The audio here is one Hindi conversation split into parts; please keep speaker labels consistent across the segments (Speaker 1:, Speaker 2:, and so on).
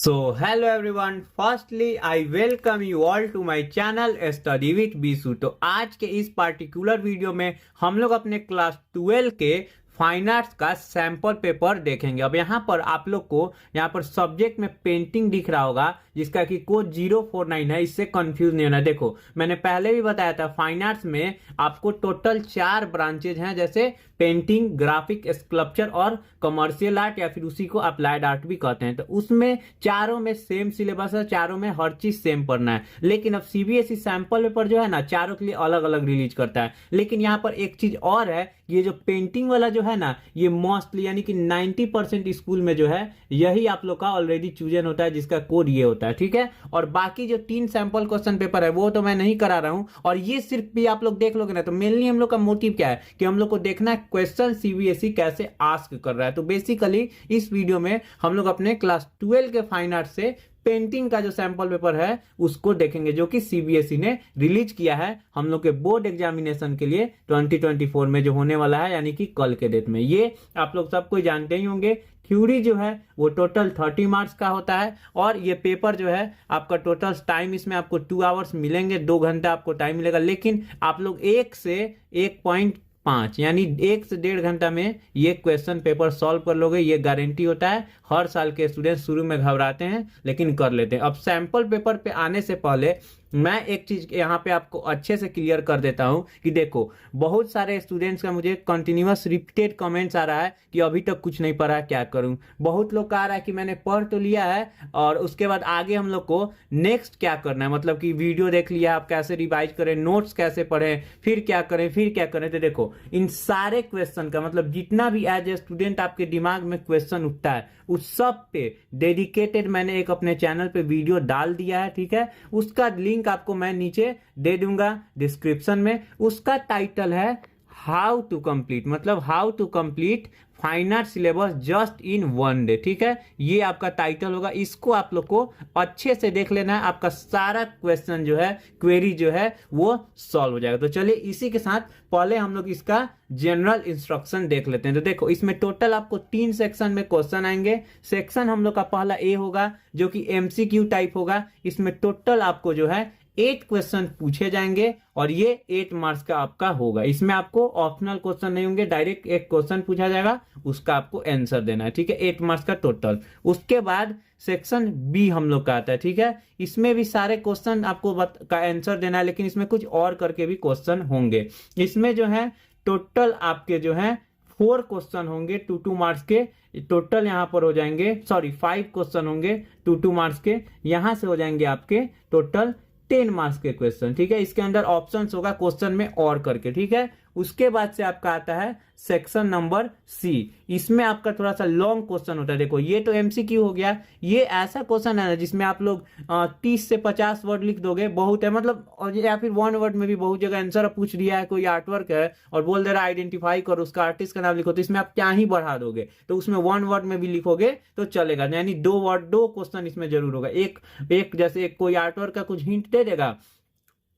Speaker 1: So hello everyone, firstly I welcome you all to my channel Study with Bisu. तो आज के इस पार्टिकुलर वीडियो में हम लोग अपने क्लास 12 के फाइन आर्ट्स का सैंपल पेपर देखेंगे। अब यहाँ पर आप लोग को यहाँ पर सब्जेक्ट में पेंटिंग दिख रहा होगा जिसका कि कोड 049 है, इससे कंफ्यूज नहीं होना। देखो मैंने पहले भी बताया था फाइन आर्ट्स में आपको टोटल 4 ब्रांचेज हैं, जैसे पेंटिंग, ग्राफिक, स्कल्पचर और कमर्शियल आर्ट या फिर उसी को अप्लाइड आर्ट भी कहते हैं। तो उसमें चारों में सेम सिलेबस है, चारों में हर चीज सेम पढ़ना है। लेकिन अब सीबीएसई सैंपल पेपर जो है ना चारों के लिए अलग अलग रिलीज करता है। लेकिन यहाँ पर एक चीज और है, ये जो पेंटिंग वाला जो है ना ये मोस्टली यानी कि 90% स्कूल में जो है यही आप लोग का ऑलरेडी चूजन होता है, जिसका कोड ये होता है, ठीक है। और बाकी जो 3 सैंपल क्वेश्चन पेपर है वो तो मैं नहीं करा रहा हूं, और ये सिर्फ भी आप लोग देख लोगे ना तो मेनली हम लोग का मोटिव क्या है कि हम लोग को देखना है क्वेश्चन सीबीएसई कैसे आस्क कर रहा है। तो बेसिकली इस वीडियो में हम लोग अपने क्लास 12 के फाइन आर्ट से पेंटिंग का जो सैंपल पेपर है उसको देखेंगे, जो कि सीबीएसई ने रिलीज किया है हम लोग के बोर्ड एग्जामिनेशन के लिए 2024 में जो होने वाला है, यानी कि कल के डेट में। ये आप लोग सब कोई जानते ही होंगे। थ्योरी जो है वो टोटल 30 मार्क्स का होता है, और ये पेपर जो है आपका टोटल टाइम इसमें आपको 2 आवर्स मिलेंगे, 2 घंटा आपको टाइम मिलेगा। लेकिन आप लोग 1 से 1.5 यानी 1 से 1.5 घंटा में ये क्वेश्चन पेपर सॉल्व कर लोगे, ये गारंटी होता है। हर साल के स्टूडेंट शुरू में घबराते हैं लेकिन कर लेते हैं। अब सैंपल पेपर पे आने से पहले मैं एक चीज यहाँ पे आपको अच्छे से क्लियर कर देता हूं कि देखो बहुत सारे स्टूडेंट्स का मुझे कंटिन्यूअस रिपीटेड कमेंट्स आ रहा है कि अभी तक कुछ नहीं पढ़ा, क्या करूं। बहुत लोग कह रहा है कि मैंने पढ़ तो लिया है और उसके बाद आगे हम लोग को नेक्स्ट क्या करना है, मतलब कि वीडियो देख लिया, आप कैसे रिवाइज करें, नोट्स कैसे पढ़ें, फिर क्या करें, फिर क्या करें। तो देखो इन सारे क्वेश्चन का मतलब जितना भी एज ए स्टूडेंट आपके दिमाग में क्वेश्चन उठता है उस सब पे डेडिकेटेड मैंने एक अपने चैनल पे वीडियो डाल दिया है, ठीक है। उसका लिंक आपको मैं नीचे दे दूंगा डिस्क्रिप्शन में। उसका टाइटल है हाउ टू कंप्लीट, मतलब how to complete fine art syllabus just in 1 day, ठीक है। ये आपका टाइटल होगा, इसको आप लोग को अच्छे से देख लेना है, आपका सारा क्वेश्चन जो है, क्वेरी जो है वो सॉल्व हो जाएगा। तो चलिए इसी के साथ पहले हम लोग इसका जनरल इंस्ट्रक्शन देख लेते हैं। तो देखो इसमें टोटल आपको 3 सेक्शन में क्वेश्चन आएंगे। सेक्शन हम लोग का पहला ए होगा जो कि एमसीक्यू टाइप होगा। इसमें टोटल आपको जो है 8 क्वेश्चन पूछे जाएंगे और ये 8 मार्क्स का आपका होगा। इसमें आपको ऑप्शनल क्वेश्चन नहीं होंगे, डायरेक्ट एक क्वेश्चन पूछा जाएगा, उसका आपको आंसर देना है, ठीक है। 8 मार्क्स का टोटल। उसके बाद सेक्शन बी हम लोग का आता है, ठीक है। इसमें भी सारे क्वेश्चन आपको का आंसर देना है, लेकिन इसमें कुछ और करके भी क्वेश्चन होंगे। इसमें जो है टोटल आपके जो है 4 क्वेश्चन होंगे 2 मार्क्स के। टोटल यहां पर हो जाएंगे 5 क्वेश्चन होंगे 2 मार्क्स के। यहां से हो जाएंगे आपके टोटल 10 मार्क्स के क्वेश्चन, ठीक है। इसके अंदर ऑप्शंस होगा क्वेश्चन में और करके, ठीक है। उसके बाद से आपका आता है सेक्शन नंबर सी। इसमें आपका थोड़ा सा लॉन्ग क्वेश्चन होता है। देखो ये तो एमसीक्यू हो गया, ये ऐसा क्वेश्चन है जिसमें आप लोग 30 से 50 वर्ड लिख दोगे, बहुत है मतलब, और या फिर 1 वर्ड में भी बहुत जगह आंसर पूछ लिया है। कोई आर्टवर्क है और बोल दे रहा है आइडेंटिफाई करो, उसका आर्टिस्ट का नाम लिखो, तो इसमें आप क्या ही बढ़ा दोगे, तो उसमें 1 वर्ड में भी लिखोगे तो चलेगा, यानी 2 क्वेश्चन इसमें जरूर होगा। एक जैसे कोई आर्टवर्क का कुछ हिंट दे देगा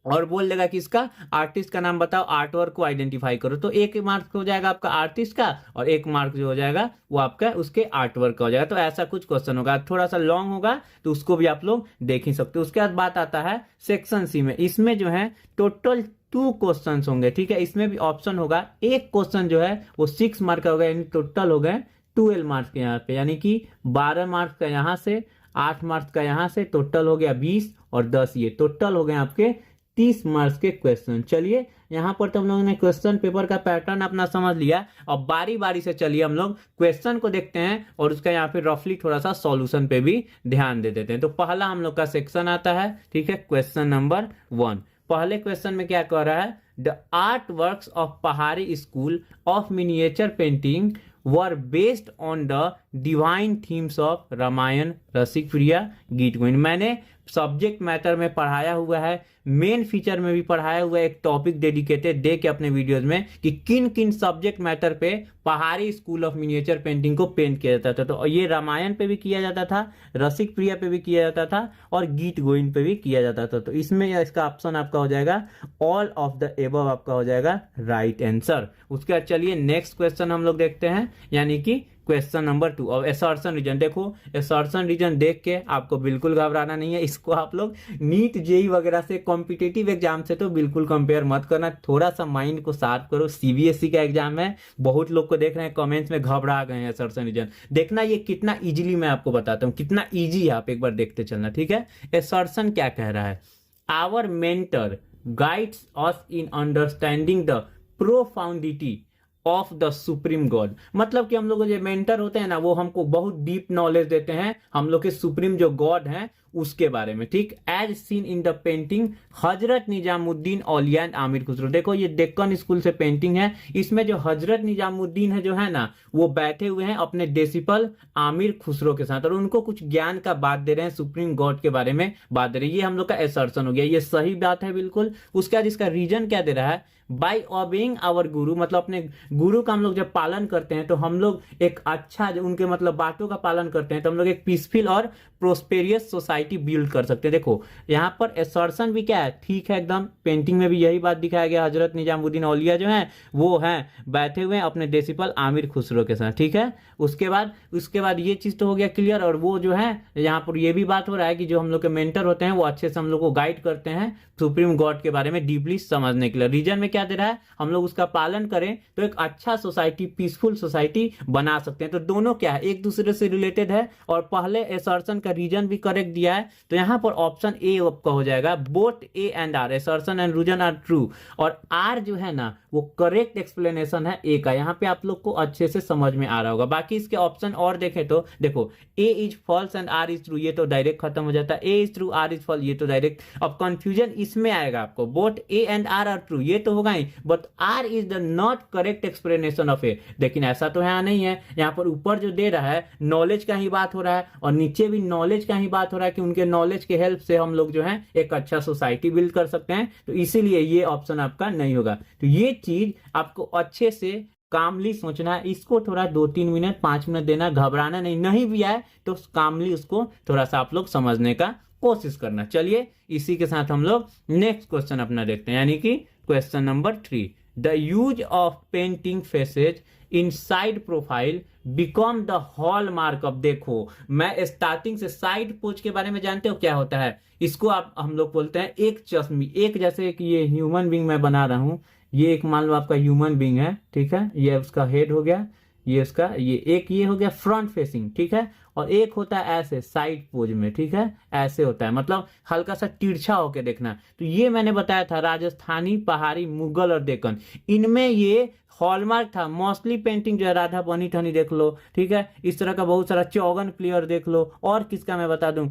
Speaker 1: और बोल देगा कि इसका आर्टिस्ट का नाम बताओ, आर्टवर्क को आइडेंटिफाई करो, तो 1 मार्क्स हो जाएगा आपका आर्टिस्ट का और 1 मार्क जो हो जाएगा वो आपका उसके आर्टवर्क का हो जाएगा। तो ऐसा कुछ क्वेश्चन होगा, थोड़ा सा लॉन्ग होगा तो उसको भी आप लोग देख ही सकते हो। उसके बाद बात आता है सेक्शन सी में। इसमें जो है टोटल 2 क्वेश्चन होंगे, ठीक है। इसमें भी ऑप्शन होगा। एक क्वेश्चन जो है वो 6 मार्क का होगा, यानी टोटल हो गए 12 मार्क्स के यहाँ पे, यानी कि 12 मार्क्स का यहाँ से, 8 मार्क्स का यहाँ से, टोटल हो गया 20 और 10, ये टोटल हो गए आपके 30 मार्क्स के क्वेश्चन। चलिए यहां पर तो हम लोगों ने क्वेश्चन पेपर का पैटर्न अपना समझ लिया। अब बारी बारी से चलिए हम लोग क्वेश्चन को देखते हैं और उसका यहाँ पे रफली थोड़ा सा सॉल्यूशन पे भी ध्यान दे देते हैं। तो पहला हम लोग का सेक्शन आता है, ठीक है, क्वेश्चन नंबर 1। पहले क्वेश्चन में क्या कह रहा है, the art works of Pahari school of miniature painting were based on the divine themes of Ramayana, Rasik Priya, Geet Govind. मैंने सब्जेक्ट मैटर में पढ़ाया हुआ है, मेन फीचर में भी पढ़ाया हुआ है, एक टॉपिक डेडिकेटेड दे के अपने वीडियोज में कि किन किन सब्जेक्ट मैटर पे पहाड़ी स्कूल ऑफ मिनिएचर पेंटिंग को पेंट किया जाता था। तो ये रामायण पे भी किया जाता था, रसिक प्रिया पे भी किया जाता था और गीत गोविंद पे भी किया जाता था। तो इसमें इसका ऑप्शन आपका हो जाएगा ऑल ऑफ द एबव, आपका हो जाएगा राइट आंसर। उसके बाद चलिए नेक्स्ट क्वेश्चन हम लोग देखते हैं, यानी कि क्वेश्चन नंबर 2। और असर्शन रीजन देखो, असर्शन रीजन देख के आपको बिल्कुल घबराना नहीं है। इसको आप लोग नीट जेई वगैरह से, कॉम्पिटिटिव एग्जाम से तो बिल्कुल कंपेयर मत करना। थोड़ा सा माइंड को शार्प करो, सीबीएसई का एग्जाम है। बहुत लोग को देख रहे हैं कमेंट्स में घबरा गए हैं असर्शन रीजन। देखना ये कितना इजीली मैं आपको बताता हूँ, कितना ईजी है, आप एक बार देखते चलना, ठीक है। असर्शन क्या कह रहा है, our mentor guides us in understanding the profundity of the supreme god. मतलब कि हम लोग जो मेंटर होते हैं ना, वो हमको बहुत डीप नॉलेज देते हैं हम लोग के सुप्रीम जो गॉड हैं उसके बारे में, ठीक। As seen in the painting Hazrat Nizamuddin Auliya and Amir Khusro. देखो ये डेक्कन स्कूल से पेंटिंग है, इसमें जो हजरत निजामुद्दीन है जो है ना, वो बैठे हुए हैं अपने डिसिपल आमिर खुसरो के साथ और उनको कुछ ज्ञान का बात दे रहे हैं, सुप्रीम गॉड के बारे में बात दे रहे हैं। ये हम लोग का असर्शन हो गया, ये सही बात है बिल्कुल। उसके बाद इसका रीजन क्या दे रहा है, बाई ऑबिंग आवर गुरु, मतलब अपने गुरु का हम लोग जब पालन करते हैं तो हम लोग एक अच्छा, जो उनके मतलब बातों का पालन करते हैं तो हम लोग एक पीसफुल और प्रोस्पेरियस सोसाइटी बिल्ड कर सकते हैं। देखो यहाँ पर असर्शन भी क्या है, ठीक है एकदम, पेंटिंग में भी यही बात दिखाया गया। हजरत निजामुद्दीन औलिया जो है वो हैं बैठे हुए हैं अपने डिसिपल आमिर खुसरो के साथ, ठीक है। उसके बाद ये चीज तो हो गया क्लियर। और वो जो है यहाँ पर ये भी बात हो रहा है कि जो हम लोग के मेंटर होते हैं वो अच्छे से हम लोग को गाइड करते हैं सुप्रीम गॉड के बारे में डीपली समझने के लिए। रीजन में क्या दे रहा है, हम लोग उसका पालन करें तो एक अच्छा सोसाइटी, पीसफुल सोसाइटी बना सकते हैं। तो दोनों क्या है, एक दूसरे से रिलेटेड है। और पहले असर्शन का रीजन भी करेक्ट दिया है, तो यहां पर ऑप्शन ए आपका हो जाएगा। Both A and R, assertion and reason are true. और आर जो है ना वो करेक्ट एक्सप्लेनेशन है ए का। यहां पे आप लोग को अच्छे से समझ में आ रहा होगा। बाकी इसके ऑप्शन और देखें तो देखो, A is false and R is true, ये तो डायरेक्ट खत्म हो जाता है। A is true R is false, ये तो डायरेक्ट। अब कंफ्यूजन इसमें आएगा आपको, both A and R are true, ये तो होगा ही, but R is the not correct explanation of A. लेकिन ऐसा तो यहाँ नहीं है, यहाँ पर ऊपर जो दे रहा है नॉलेज का ही बात हो रहा है और नीचे भी नॉलेज का ही बात हो रहा है कि उनके नॉलेज के हेल्प से हम लोग जो है एक अच्छा सोसाइटी बिल्ड कर सकते हैं। तो इसीलिए ये ऑप्शन आपका नहीं होगा। तो ये चीज आपको अच्छे से कामली सोचना है, इसको थोड़ा 2-3 मिनट 5 मिनट देना, घबराना नहीं भी आए तो कामली उसको थोड़ा सा आप लोग समझने का कोशिश करना। चलिए इसी के साथ हम लोग नेक्स्ट क्वेश्चन अपना देखते हैं, यानी कि question number 3। The use of painting faces in side profile become the hall mark of. देखो मैं स्टार्टिंग से साइड पोज के बारे में जानते हो क्या होता है, इसको आप हम लोग बोलते हैं एक चश्मी। एक जैसे कि ये ह्यूमन बींग मैं बना रहा हूं, ये एक मान लो आपका ह्यूमन बींग है, ठीक है। ये उसका हेड हो गया, ये उसका ये हो गया फ्रंट फेसिंग, ठीक है। और एक होता है ऐसे साइड पोज में, ठीक है, ऐसे होता है, मतलब हल्का सा तिरछा होके देखना। तो ये मैंने बताया था राजस्थानी, पहाड़ी, मुगल और डेक्कन, इनमें ये हॉलमार्क था। मोस्टली पेंटिंग जो है राधा बनी ठनी देख लो, ठीक है, इस तरह का बहुत सारा चौगन प्लेयर देख लो। और किसका मैं बता दूं,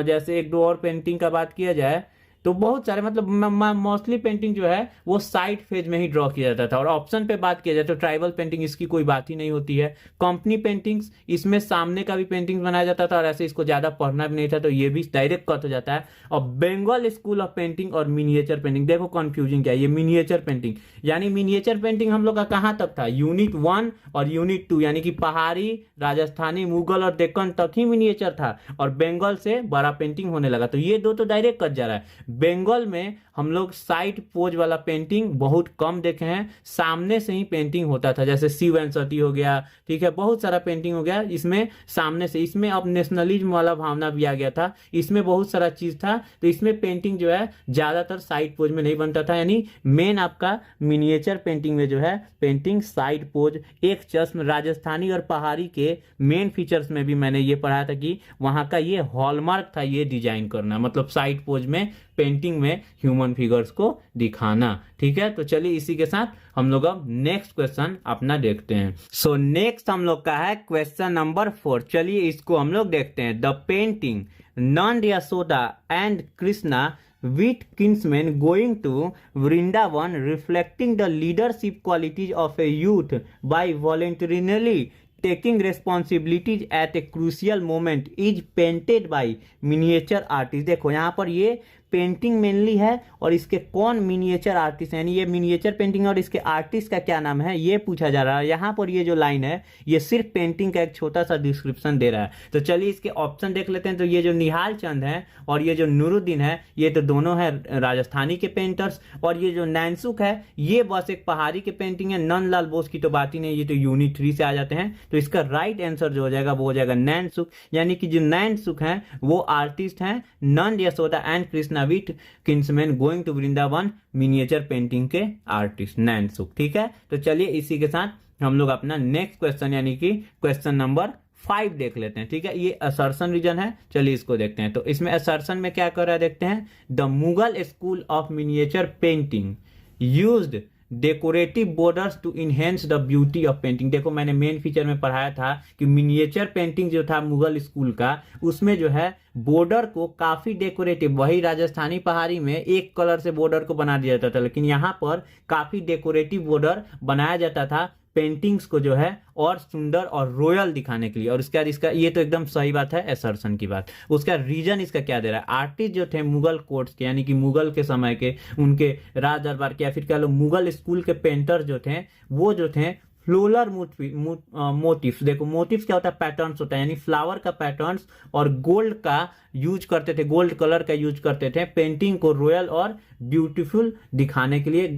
Speaker 1: जैसे एक दो और पेंटिंग का बात किया जाए तो बहुत सारे, मतलब मोस्टली पेंटिंग जो है वो साइड फेज में ही ड्रॉ किया जाता था। और ऑप्शन पे बात किया जाए तो ट्राइबल पेंटिंग, इसकी कोई बात ही नहीं होती है। कंपनी पेंटिंग्स, इसमें सामने का भी पेंटिंग बनाया जाता था और ऐसे इसको ज्यादा पढ़ना भी नहीं था, तो ये भी डायरेक्ट कट हो जाता है। और बंगाल स्कूल ऑफ पेंटिंग और मिनिएचर पेंटिंग, देखो कंफ्यूजिंग क्या है, ये मिनिएचर पेंटिंग, यानी मिनिएचर पेंटिंग हम लोग का कहां तक था, यूनिट 1 और यूनिट 2, यानी कि पहाड़ी, राजस्थानी, मुगल और डेक्कन तक ही मिनिएचर था और बंगाल से बड़ा पेंटिंग होने लगा। तो ये दो तो डायरेक्ट कट जा रहा है। बंगाल में हम लोग साइड पोज वाला पेंटिंग बहुत कम देखे हैं, सामने से ही पेंटिंग होता था, जैसे शिव एंड सती हो गया, ठीक है, बहुत सारा पेंटिंग हो गया इसमें सामने से। इसमें अब नेशनलिज्म वाला भावना भी आ गया था, इसमें बहुत सारा चीज था। तो इसमें पेंटिंग जो है ज्यादातर साइड पोज में नहीं बनता था, यानी मेन आपका मिनिएचर पेंटिंग में जो है पेंटिंग साइड पोज, एक चश्म, राजस्थानी और पहाड़ी के मेन फीचर्स में भी मैंने ये पढ़ा था कि वहां का ये हॉलमार्क था, ये डिजाइन करना, मतलब साइड पोज में पेंटिंग में ह्यूमन फिगर्स को दिखाना, ठीक है। तो चलिए इसी के साथ हम लोग अब नेक्स्ट क्वेश्चन अपना देखते हैं। सो नेक्स्ट हम लोग का है क्वेश्चन नंबर 4। चलिए इसको हम लोग देखते हैं। The painting non Yashoda and Krishna with kinsmen going to Vrindavan reflecting the leadership qualities of a youth by voluntarily taking responsibilities at a crucial moment is painted by miniature artist। देखो यहाँ पर ये पेंटिंग मेनली है और इसके कौन मिनिएचर आर्टिस्ट, यानी ये मिनिएचर पेंटिंग और इसके आर्टिस्ट का क्या नाम है ये पूछा जा रहा है। यहाँ पर ये जो लाइन है ये सिर्फ पेंटिंग का एक छोटा सा डिस्क्रिप्शन दे रहा है। तो चलिए इसके ऑप्शन देख लेते हैं। तो ये जो निहाल चंद है और ये जो नूरुद्दीन है ये तो दोनों है राजस्थानी के पेंटर्स, और ये जो नैनसुख है ये बस एक पहाड़ी के पेंटिंग है। नंदलाल बोस की तो बात ही नहीं, ये तो यूनिट 3 से आ जाते हैं। तो इसका राइट आंसर जो हो जाएगा वो हो जाएगा नैनसुख, यानी कि जो नैनसुख है वो आर्टिस्ट हैं Nand Yashoda and Krishna with kingsman going to Vrindavan miniature painting के आर्टिस्ट नैनसुख। ठीक है, तो चलिए इसी के साथ हम लोग अपना नेक्स्ट क्वेश्चन यानी कि क्वेश्चन नंबर 5 देख लेते हैं। ठीक है, ये असर्शन रीजन है, चलिए इसको देखते हैं। तो इसमें असर्शन में क्या कर रहा है देखते हैं। The Mughal school of miniature painting used decorative borders to enhance the beauty of painting. देखो मैंने मेन फीचर में पढ़ाया था कि मिनिएचर पेंटिंग जो था मुगल स्कूल का, उसमें जो है बॉर्डर को काफी डेकोरेटिव, वही राजस्थानी पहाड़ी में एक कलर से बॉर्डर को बना दिया जाता था, लेकिन यहाँ पर काफी डेकोरेटिव बॉर्डर बनाया जाता था पेंटिंग्स को जो है और सुंदर और रॉयल दिखाने के लिए। और इसका इसका ये तो एकदम सही बात है, असर्शन की बात। उसका रीजन इसका क्या दे रहा है। आर्टिस्ट जो थे मुगल कोर्ट्स के, यानी कि मुगल के समय के, उनके राज दरबार के, या फिर कह लो मुगल स्कूल के पेंटर जो थे वो जो थे फ्लोरल मोटिव्स। देखो मोटिव्स क्या होता है, पैटर्न्स होता है, यानी फ्लावर का पैटर्न्स और गोल्ड का यूज करते थे, गोल्ड कलर का यूज करते थे पेंटिंग को रॉयल और ब्यूटीफुल दिखाने के लिए,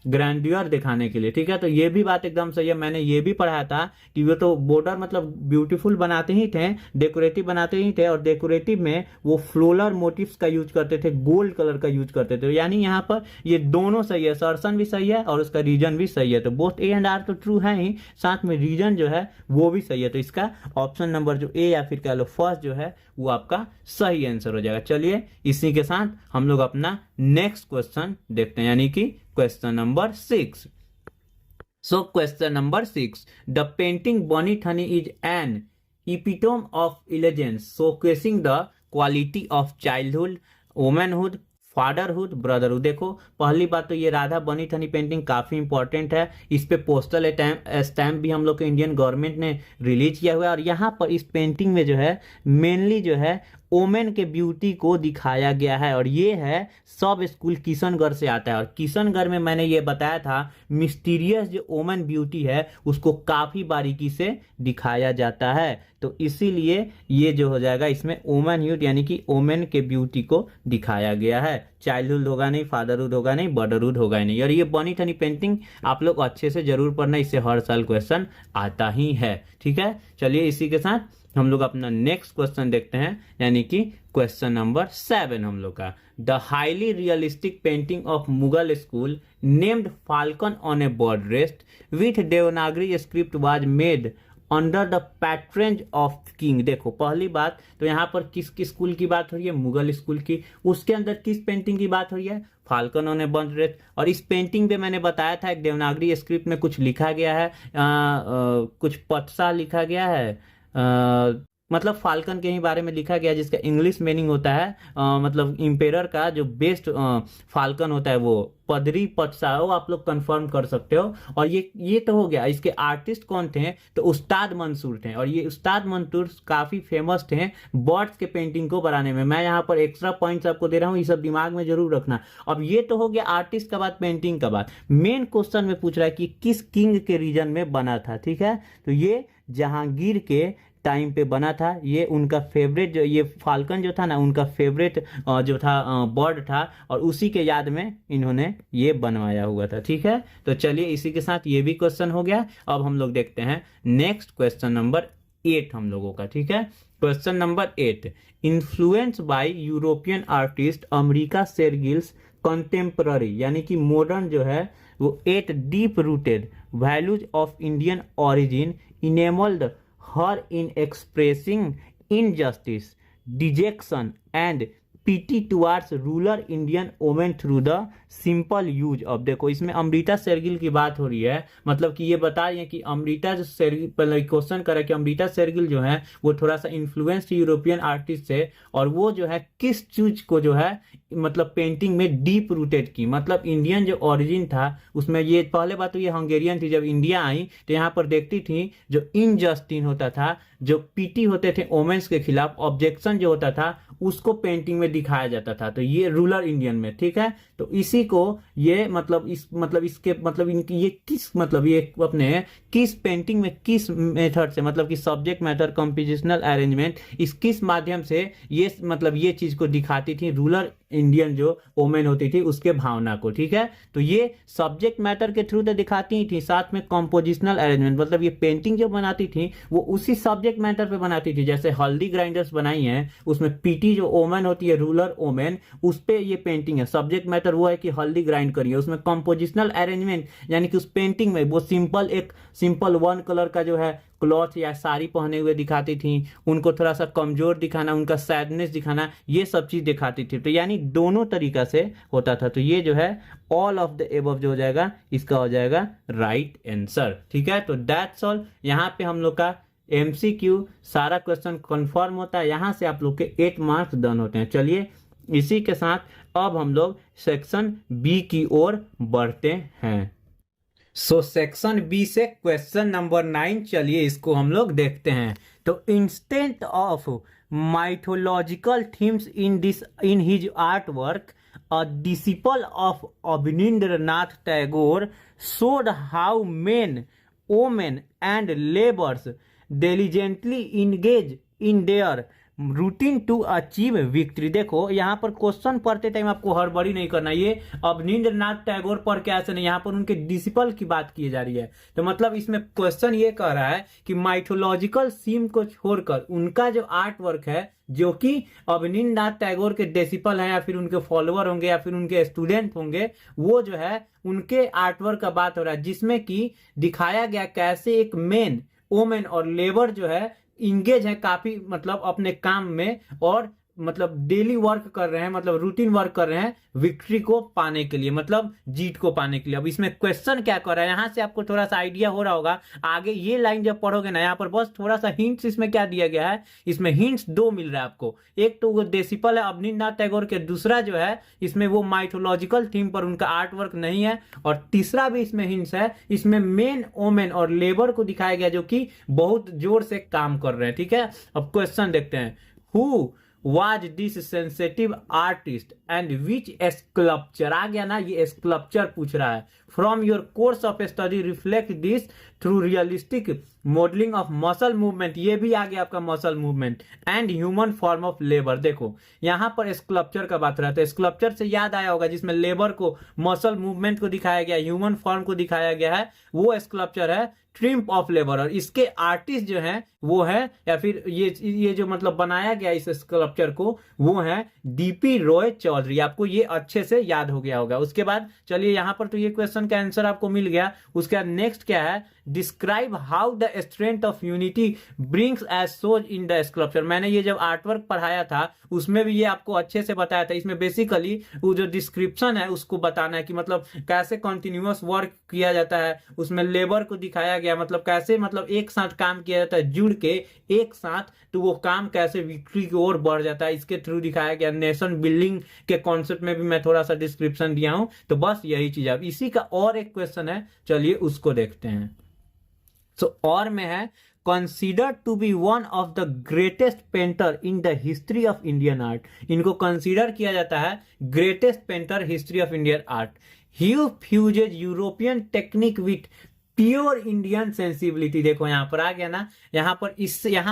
Speaker 1: ग्रैंडियर दिखाने के लिए। ठीक है, तो ये भी बात एकदम सही है। मैंने ये भी पढ़ा था कि वो तो बॉर्डर मतलब ब्यूटीफुल बनाते ही थे, डेकोरेटिव बनाते ही थे, और डेकोरेटिव में वो फ्लोरल मोटिव्स का यूज करते थे, गोल्ड कलर का यूज करते थे। यानी यहाँ पर ये दोनों सही है, असर्शन भी सही है और उसका रीजन भी सही है। तो बोथ ए एंड आर तो ट्रू है ही, साथ में रीजन जो है वो भी सही है। तो इसका ऑप्शन नंबर जो ए या फिर कह लो फर्स्ट जो है वो आपका सही आंसर हो जाएगा। चलिए इसी के साथ हम लोग अपना नेक्स्ट क्वेश्चन देखते हैं, यानी कि question number 6। So question number 6, the painting Bani Thani is an epitome of elegance showcasing the quality of childhood, womanhood, fatherhood, brotherhood. देखो पहली बात तो ये राधा बनी ठनी पेंटिंग काफी इंपॉर्टेंट है, इस पे पोस्टल स्टैम्प भी हम लोग के इंडियन गवर्नमेंट ने रिलीज किया हुआ है। और यहाँ पर इस पेंटिंग में जो है मेनली जो है ओमेन के ब्यूटी को दिखाया गया है, और ये है सब स्कूल किशनगढ़ से आता है। और किशनगढ़ में मैंने ये बताया था मिस्टीरियस जो ओमेन ब्यूटी है उसको काफी बारीकी से दिखाया जाता है, तो इसीलिए ये जो हो जाएगा इसमें ओमेनहुड यानी कि ओमेन के ब्यूटी को दिखाया गया है। चाइल्डहुड होगा नहीं, फादरहुड होगा नहीं, बॉर्डरहुड होगा नहीं। और ये बनी ठनी पेंटिंग आप लोग अच्छे से जरूर पढ़ना, इससे हर साल क्वेश्चन आता ही है। ठीक है, चलिए इसी के साथ हम लोग अपना नेक्स्ट क्वेश्चन देखते हैं, यानी कि क्वेश्चन नंबर 7 हम लोग का। The highly realistic painting of Mughal school named falcon on a bird rest with Devanagari script was made under the patronage of king. देखो पहली बात तो यहाँ पर किस स्कूल की बात हो रही है, मुगल स्कूल की। उसके अंदर किस पेंटिंग की बात हो रही है, falcon on a bird rest. और इस पेंटिंग पे मैंने बताया था एक देवनागरी स्क्रिप्ट में कुछ लिखा गया है, कुछ पतसा लिखा गया है, मतलब फाल्कन के ही बारे में लिखा गया, जिसका इंग्लिश मीनिंग होता है मतलब इंपेरर का जो बेस्ट फाल्कन होता है वो पदरी पतसा, वो आप लोग कंफर्म कर सकते हो। और ये तो हो गया। इसके आर्टिस्ट कौन थे, तो उस्ताद मंसूर थे, और ये उस्ताद मंसूर काफी फेमस थे बर्ड्स के पेंटिंग को बनाने में। मैं यहाँ पर एक्स्ट्रा पॉइंट्स आपको दे रहा हूँ, ये सब दिमाग में जरूर रखना। अब ये तो हो गया आर्टिस्ट का बात, पेंटिंग का बात। मेन क्वेश्चन में पूछ रहा है कि किस किंग के रीजन में बना था। ठीक है, तो ये जहांगीर के टाइम पे बना था। ये उनका फेवरेट जो ये फाल्कन जो था ना, उनका फेवरेट जो था बर्ड था, और उसी के याद में इन्होंने ये बनवाया हुआ था। ठीक है, तो चलिए इसी के साथ ये भी क्वेश्चन हो गया। अब हम लोग देखते हैं नेक्स्ट क्वेश्चन नंबर 8 हम लोगों का। ठीक है, question number 8, influence by European artist Amrita Shergil's contemporary यानी कि मॉडर्न जो है वो 8 deep rooted values of Indian origin enabled her in expressing injustice, dejection and pity towards rural Indian women through the simple use of। देखो इसमें अमृता शेरगिल की बात हो रही है, मतलब कि ये बता रही है कि अमृता जो शेरगिल, पहले क्वेश्चन करा कि अमृता शेरगिल जो है वो थोड़ा सा इन्फ्लुएंस्ड यूरोपियन आर्टिस्ट से, और वो जो है किस चीज को जो है मतलब पेंटिंग में डीप रूटेड की, मतलब इंडियन जो ओरिजिन था उसमें। ये पहले बात तो ये हंगेरियन थी, जब इंडिया आई तो यहाँ पर देखती थी जो इनजस्टिस होता था, जो पीटी होते थे ओमेन्स के खिलाफ, ऑब्जेक्शन जो होता था उसको पेंटिंग में दिखाया जाता था। तो ये रूरल इंडियन में, ठीक है। तो इसी को ये मतलब इसके मतलब इनकी ये किस मतलब ये अपने किस पेंटिंग में किस मेथड से मतलब कि सब्जेक्ट मैटर कंपोजिशनल अरेंजमेंट इस किस माध्यम से ये मतलब ये चीज को दिखाती थी रूरल इंडियन जो वोमेन होती थी उसके भावना को, ठीक है। तो ये सब्जेक्ट मैटर के थ्रू तो दिखाती ही थी, साथ में कंपोजिशनल अरेंजमेंट मतलब ये पेंटिंग जो बनाती थी वो उसी सब्जेक्ट मैटर पे बनाती थी। जैसे हल्दी ग्राइंडर्स बनाई है, उसमें पीटी जो वोमेन होती है रूरल वोमेन, उस पे ये पेंटिंग है। सब्जेक्ट मैटर वो है कि हल्दी ग्राइंड करिए, उसमें कंपोजिशनल अरेंजमेंट यानी कि उस पेंटिंग में वो सिंपल वन कलर का जो है क्लॉथ या साड़ी पहने हुए दिखाती थी, उनको थोड़ा सा कमजोर दिखाना, उनका सैडनेस दिखाना, ये सब चीज दिखाती थी। तो यानी दोनों तरीका से होता था। तो ये जो है ऑल ऑफ द एबव जो हो जाएगा इसका हो जाएगा राइट आंसर, ठीक है। तो दैट्स ऑल, यहाँ पे हम लोग का MCQ सारा क्वेश्चन कंफर्म होता है। यहां से आप लोग के 8 मार्क्स डन होते हैं। चलिए इसी के साथ अब हम लोग सेक्शन बी की ओर बढ़ते हैं। सेक्शन बी से क्वेश्चन नंबर 9, चलिए इसको हम लोग देखते हैं। तो instant of mythological themes in his art work, a disciple of Abanindranath Tagore showed how men, women and laborers diligently engage in their routine to achieve victory. देखो यहाँ पर क्वेश्चन पढ़ते टाइम आपको हड़बड़ी नहीं करना। ये अवनींद्रनाथ टैगोर पर क्या ऐसे नहीं, यहाँ पर उनके डिसिपल की बात की जा रही है। तो मतलब इसमें क्वेश्चन ये कह रहा है कि माइथोलॉजिकल थीम को छोड़कर उनका जो आर्ट वर्क है, जो कि अवनींद्रनाथ टैगोर के डिसिपल हैं या फिर उनके फॉलोअर होंगे या फिर उनके स्टूडेंट होंगे, वो जो है उनके आर्ट वर्क का बात हो रहा है, जिसमें कि दिखाया गया कैसे एक मेन, वोमेन और लेबर जो है इंगेज है काफी मतलब अपने काम में और मतलब डेली वर्क कर रहे हैं, मतलब रूटीन वर्क कर रहे हैं विक्ट्री को पाने के लिए, मतलब जीत को पाने के लिए। अब इसमें क्वेश्चन क्या कर रहा है, यहां से आपको थोड़ा सा आइडिया हो रहा होगा। आगे ये लाइन जब पढ़ोगे ना, यहाँ पर बस थोड़ा सा हिंट्स इसमें क्या दिया गया है, इसमें हिंट्स 2 मिल रहा है आपको। एक तो वो डिसिपल है अवनींद्रनाथ टैगोर के, दूसरा जो है इसमें वो माइथोलॉजिकल थीम पर उनका आर्ट वर्क नहीं है, और तीसरा भी इसमें हिंट्स है, इसमें मेन, वोमेन और लेबर को दिखाया गया जो कि बहुत जोर से काम कर रहे हैं, ठीक है। अब क्वेश्चन देखते हैं, who was this sensitive artist and which sculpture, आ गया ना, ये स्कल्पचर पूछ रहा है। From your course of study reflect this through realistic modeling of muscle movement, ये भी आ गया आपका muscle movement, and human form of labour. देखो यहाँ पर स्कल्पचर का बात रहा था, स्कल्पचर से याद आया होगा जिसमें लेबर को, मसल मूवमेंट को दिखाया गया, ह्यूमन फॉर्म को दिखाया गया है, वो स्कल्पचर है ट्रिम्प ऑफ लेबर। और इसके आर्टिस्ट जो हैं वो है, या फिर ये जो मतलब बनाया गया इस स्कल्पचर को, वो है DP रॉय चौधरी। आपको ये अच्छे से याद हो गया होगा। उसके बाद चलिए यहाँ पर तो ये क्वेश्चन का आंसर आपको मिल गया। उसके बाद नेक्स्ट क्या है, describe how the strength of unity brings as shows in the sculpture. मैंने ये जब आर्टवर्क पढ़ाया था उसमें भी ये आपको अच्छे से बताया था। इसमें बेसिकली वो जो डिस्क्रिप्शन है उसको बताना है कि मतलब कैसे कंटिन्यूअस वर्क किया जाता है, उसमें लेबर को दिखाया गया, मतलब कैसे मतलब एक साथ काम किया जाता है जुड़ के एक साथ, तो वो काम कैसे विक्ट्री की ओर बढ़ जाता है, इसके थ्रू दिखाया गया। नेशन बिल्डिंग के कॉन्सेप्ट में भी मैं थोड़ा सा डिस्क्रिप्शन दिया हूं। तो बस यही चीज है। इसी का और एक क्वेश्चन है, चलिए उसको देखते हैं। और में है, considered to be one of the greatest painter in the history of Indian art। इनको कंसीडर किया जाता है greatest painter history of Indian art. He fuses European technique with pure Indian sensibility. देखो यहाँ पर आ गया ना, यहाँ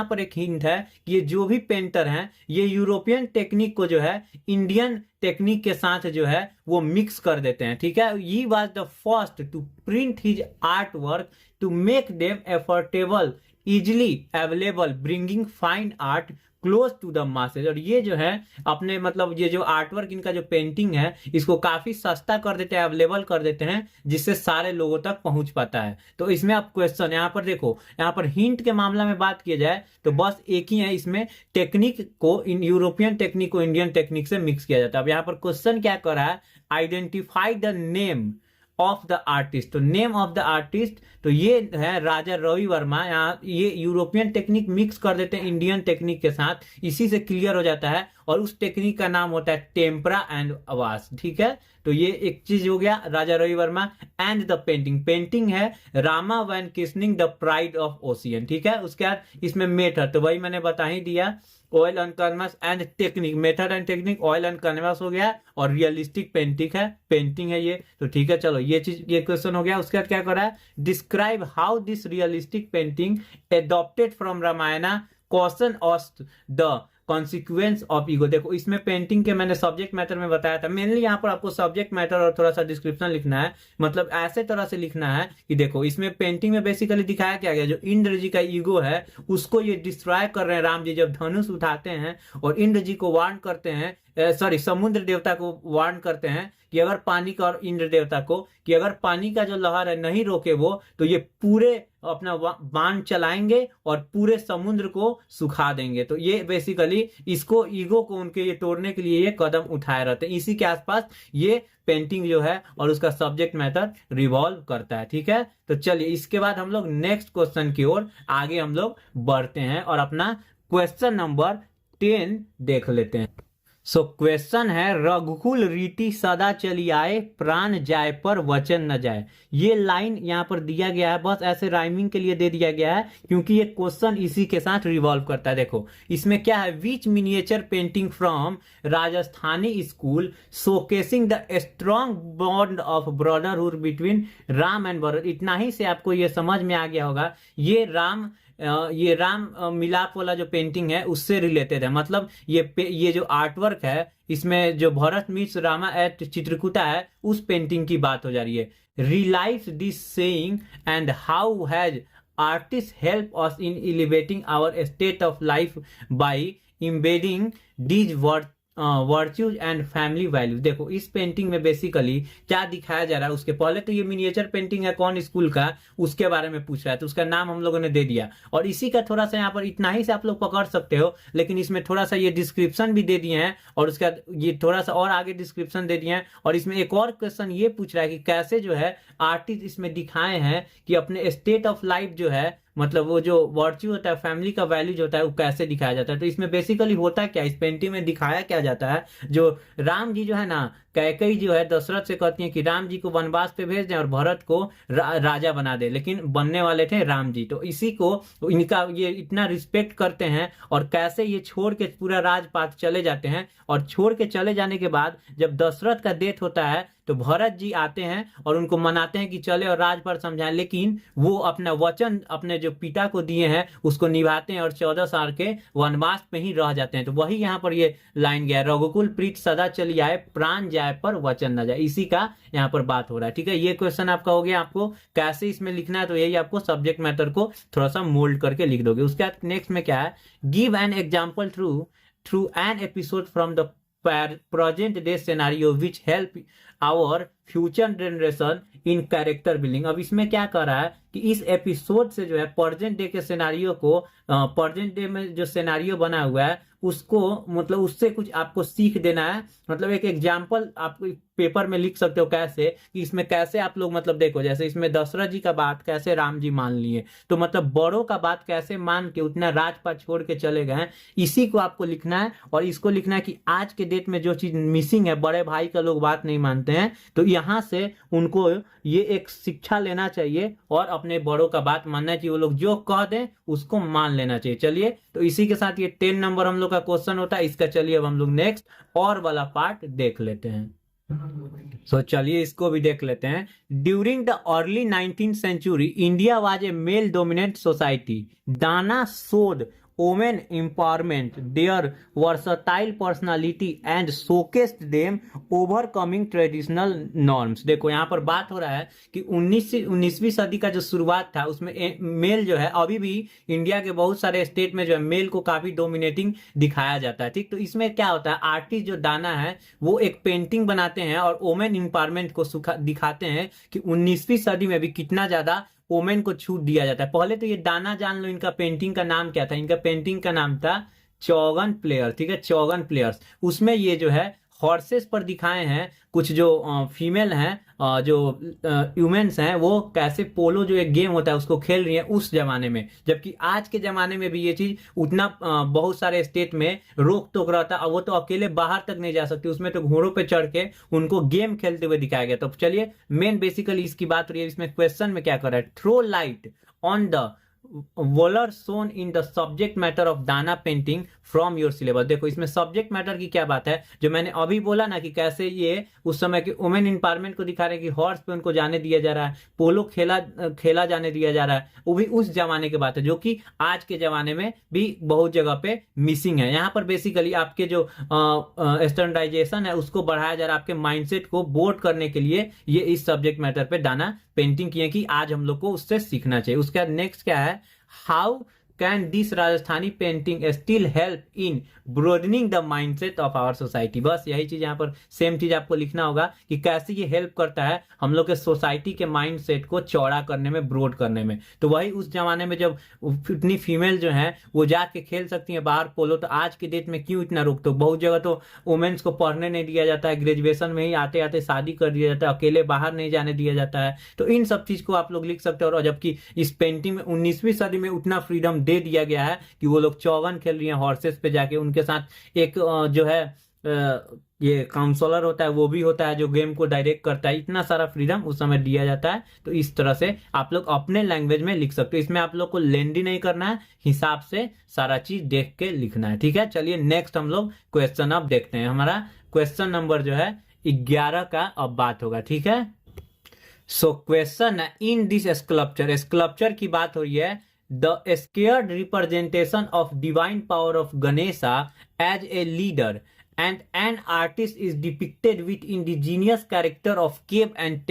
Speaker 1: पर एक हिंट है कि ये जो भी पेंटर हैं ये यूरोपियन टेक्निक को जो है इंडियन टेक्निक के साथ जो है वो मिक्स कर देते हैं, ठीक है। He was the first to print his artwork to make them affordable, easily available, bringing fine art close to the masses. और ये जो है अपने मतलब ये जो आर्टवर्क इनका जो पेंटिंग है इसको काफी सस्ता कर देते हैं, अवेलेबल कर देते हैं, जिससे सारे लोगों तक पहुंच पाता है। तो इसमें आप क्वेश्चन यहाँ पर देखो, यहाँ पर हिंट के मामला में बात किया जाए तो बस एक ही है, इसमें टेक्निक को यूरोपियन टेक्निक को इंडियन टेक्निक से मिक्स किया जाता है। अब यहाँ पर क्वेश्चन क्या कर रहा है, identify the name of the artist. तो नेम ऑफ द आर्टिस्ट तो ये है राजा रवि वर्मा। यहाँ ये यूरोपियन टेक्निक मिक्स कर देते हैं इंडियन टेक्निक के साथ, इसी से क्लियर हो जाता है। और उस टेक्निक का नाम होता है टेम्परा एंड आवास, ठीक है। तो ये एक चीज हो गया Raja Ravi Varma. And the painting है Rama vanquishing the pride of ocean, ठीक है। उसके बाद इसमें मेट है, तो वही मैंने बता ही दिया oil on canvas and technique, method and technique, oil on canvas हो गया और रियलिस्टिक पेंटिंग है ये, तो ठीक है चलो ये चीज, ये क्वेश्चन हो गया। उसके बाद क्या कर रहा है, describe how this realistic painting adopted from Ramayana question of the consequence of ego. देखो इसमें पेंटिंग के मैंने सब्जेक्ट मैटर में बताया था, मेनली यहाँ पर आपको सब्जेक्ट मैटर और थोड़ा सा डिस्क्रिप्शन लिखना है, मतलब ऐसे तरह से लिखना है कि देखो इसमें पेंटिंग में बेसिकली दिखाया क्या गया, जो इंद्र जी का ईगो है उसको ये डिस्ट्रॉय कर रहे हैं राम जी जब धनुष उठाते हैं और इंद्र जी को वार्न करते हैं, सॉरी समुद्र देवता को वार्न करते हैं कि अगर पानी का, और इंद्र देवता को कि अगर पानी का जो लहर है नहीं रोके वो, तो ये पूरे अपना बाण चलाएंगे और पूरे समुद्र को सुखा देंगे। तो ये बेसिकली इसको, ईगो को उनके ये तोड़ने के लिए ये कदम उठाए रहते हैं। इसी के आसपास ये पेंटिंग जो है और उसका सब्जेक्ट मैटर रिवॉल्व करता है, ठीक है। तो चलिए इसके बाद हम लोग नेक्स्ट क्वेश्चन की ओर आगे हम लोग बढ़ते हैं और अपना क्वेश्चन नंबर 10 देख लेते हैं। सो क्वेश्चन है, रघुकुल रीति सदा चली आए, प्राण जाए पर वचन न जाए। ये लाइन यहाँ पर दिया गया है, बस ऐसे राइमिंग के लिए दे दिया गया है क्योंकि ये क्वेश्चन इसी के साथ रिवॉल्व करता है। देखो इसमें क्या है, which miniature painting from Rajasthani school showcasing the strong bond of brotherhood between Ram and Bharat. इतना ही से आपको ये समझ में आ गया होगा, ये राम मिलाप वाला जो पेंटिंग है उससे रिलेटेड है। मतलब ये जो आर्ट वर्क है इसमें जो भरत मीट्स रामा एट चित्रकूटा है उस पेंटिंग की बात हो जा रही है। Relives this saying and how has artist help us in elevating our state of life by embedding these virtues and family values. देखो इस पेंटिंग में बेसिकली क्या दिखाया जा रहा है, उसके पहले तो ये मिनिएचर पेंटिंग है कौन स्कूल का, उसके बारे में पूछ रहा है, तो उसका नाम हम लोगों ने दे दिया और इसी का थोड़ा सा यहाँ पर इतना ही से आप लोग पकड़ सकते हो, लेकिन इसमें थोड़ा सा ये डिस्क्रिप्शन भी दे दिए हैं और उसका ये थोड़ा सा और आगे डिस्क्रिप्शन दे दिए हैं। और इसमें एक और क्वेश्चन ये पूछ रहा है कि कैसे जो है आर्टिस्ट इसमें दिखाए हैं कि अपने स्टेट ऑफ लाइफ जो है, मतलब वो जो वर्च्यू होता है, फैमिली का वैल्यूज होता है, वो कैसे दिखाया जाता है। तो इसमें बेसिकली होता क्या, इस पेंटिंग में दिखाया क्या जाता है, जो राम जी जो है ना, कैकेयी जो है दशरथ से कहती है कि राम जी को वनवास पे भेज दें और भरत को राजा बना दे, लेकिन बनने वाले थे राम जी। तो इसी को इनका ये इतना रिस्पेक्ट करते हैं और कैसे ये छोड़ के पूरा राजपाट चले जाते हैं, और छोड़ के चले जाने के बाद जब दशरथ का डेथ होता है तो भरत जी आते हैं और उनको मनाते हैं कि चले और राजपाट समझाएं, लेकिन वो अपना वचन अपने जो पिता को दिए हैं उसको निभाते हैं और 14 साल के वनवास पे ही रह जाते हैं। तो वही यहाँ पर ये लाइन गया, रघुकुल प्रीत सदा चली आए, प्राण जाए पर वचन न जाए। इसी का यहाँ पर बात हो रहा है, ठीक है। ये क्वेश्चन आपका हो गया, आपको कैसे इसमें लिखना है, तो यही आपको सब्जेक्ट मैटर को थोड़ा सा मोल्ड करके लिख दोगे। उसके बाद नेक्स्ट में क्या है, give an example through an episode from the present day scenario which help our future generation in character building। अब इसमें क्या कर रहा है कि इस एपिसोड से जो है प्रेजेंट डे के सिनेरियो को, प्रेजेंट डे में जो सिनेरियो बना हुआ है उसको, मतलब उससे कुछ आपको सीख देना है। मतलब एक एग्जाम्पल आप पेपर में लिख सकते हो कैसे, कि इसमें कैसे आप लोग, मतलब देखो जैसे इसमें दशरथ जी का बात कैसे राम जी मान लिए, तो मतलब बड़ों का बात कैसे मान के उतना राजपाट छोड़ के चले गए, इसी को आपको लिखना है। और इसको लिखना है कि आज के डेट में जो चीज मिसिंग है, बड़े भाई का लोग बात नहीं मानते हैं, तो यहाँ से उनको ये एक शिक्षा लेना चाहिए और अपने बड़ों का बात मानना चाहिए, वो लोग जो कह दें उसको मान लेना चाहिए। चलिए तो इसी के साथ ये 10 नंबर हम लोग का क्वेश्चन होता है इसका। चलिए अब हम लोग नेक्स्ट और वाला पार्ट देख लेते हैं। सो चलिए इसको भी देख लेते हैं। During the early 19th century India was a male dominant society. दाना showed women empowerment, their versatile personality and showcased them overcoming traditional norms। देखो यहाँ पर बात हो रहा है कि 19वीं सदी का जो शुरुआत था उसमें मेल जो है, अभी भी इंडिया के बहुत सारे स्टेट में जो है मेल को काफी डोमिनेटिंग दिखाया जाता है, ठीक। तो इसमें क्या होता है, आर्टिस्ट जो दाना है वो एक पेंटिंग बनाते हैं और वोमेन एम्पावरमेंट को दिखाते हैं कि 19वीं सदी में भी कितना ज्यादा वोमेन को छूट दिया जाता है। पहले तो ये दाना जान लो, इनका पेंटिंग का नाम क्या था, इनका पेंटिंग का नाम था चौगन प्लेयर, ठीक है, चौगन प्लेयर्स। उसमें ये जो है हॉर्सेस पर दिखाए हैं कुछ जो फीमेल हैं, जो ह्यूमन्स हैं, वो कैसे पोलो जो एक गेम होता है उसको खेल रही है उस जमाने में। जबकि आज के जमाने में भी ये चीज उतना बहुत सारे स्टेट में रोक टोक रहता है, वो तो अकेले बाहर तक नहीं जा सकती, उसमें तो घोड़ों पे चढ़ के उनको गेम खेलते हुए दिखाया गया। तो चलिए मेन बेसिकली इसकी बात हो रही है। इसमें क्वेश्चन में क्या कर रहा है, throw light on the role shown in the subject matter of दाना पेंटिंग फ्रॉम योर सिलेबस। देखो इसमें सब्जेक्ट मैटर की क्या बात है, जो मैंने अभी बोला ना कि कैसे ये उस समय के वुमेन इंपावरमेंट को दिखा रहे हैं कि हॉर्स पे उनको जाने दिया जा रहा है, पोलो खेला जाने दिया जा रहा है, वो भी उस जमाने की बात है जो कि आज के जमाने में भी बहुत जगह पे मिसिंग है। यहाँ पर बेसिकली आपके जो स्टैंडर्डाइजेशन है उसको बढ़ाया जा रहा है, आपके माइंडसेट को बोर्ड करने के लिए ये इस सब्जेक्ट मैटर पे दाना पेंटिंग किए कि आज हम लोग को उससे सीखना चाहिए। उसके बाद नेक्स्ट क्या है, how can this Rajasthani painting still help in broadening the mindset of our society. बस यही चीज यहाँ पर सेम चीज आपको लिखना होगा कि कैसे ये हेल्प करता है हम लोग के सोसाइटी के माइंडसेट को चौड़ा करने में, ब्रॉड करने में। तो वही उस जमाने में जब इतनी फीमेल जो है वो जाके खेल सकती है बाहर पोलो, तो आज की डेट में क्यों इतना रोक टोक। बहुत जगह तो वुमेन्स को पढ़ने नहीं दिया जाता है, ग्रेजुएशन में ही आते आते शादी कर दिया जाता है, अकेले बाहर नहीं जाने दिया जाता है। तो इन सब चीज को आप लोग लिख सकते हो। और जबकि इस पेंटिंग में 19वीं सदी में उतना फ्रीडम दे दिया गया है कि वो लोग चौवन खेल रही हैं हॉर्सेस पे जाके, उनके साथ एक जो है ये काउंसलर होता है वो भी होता है जो गेम को डायरेक्ट करता है। इतना सारा फ्रीडम उस समय दिया जाता है। तो इस तरह से आप लोग अपने लैंग्वेज में लिख सकते हो। इसमें आप लोग को लेंदी नहीं करना है, हिसाब से सारा चीज देख के लिखना है। ठीक है, चलिए नेक्स्ट हम लोग क्वेश्चन अब देखते हैं। हमारा क्वेश्चन नंबर जो है 11 का अब बात होगा। ठीक है, सो क्वेश्चन है, इन दिस स्कल्पचर की बात हो रही है, the scared representation of divine power of Ganesha as a leader and an artist is depicted with indigenous character of cave and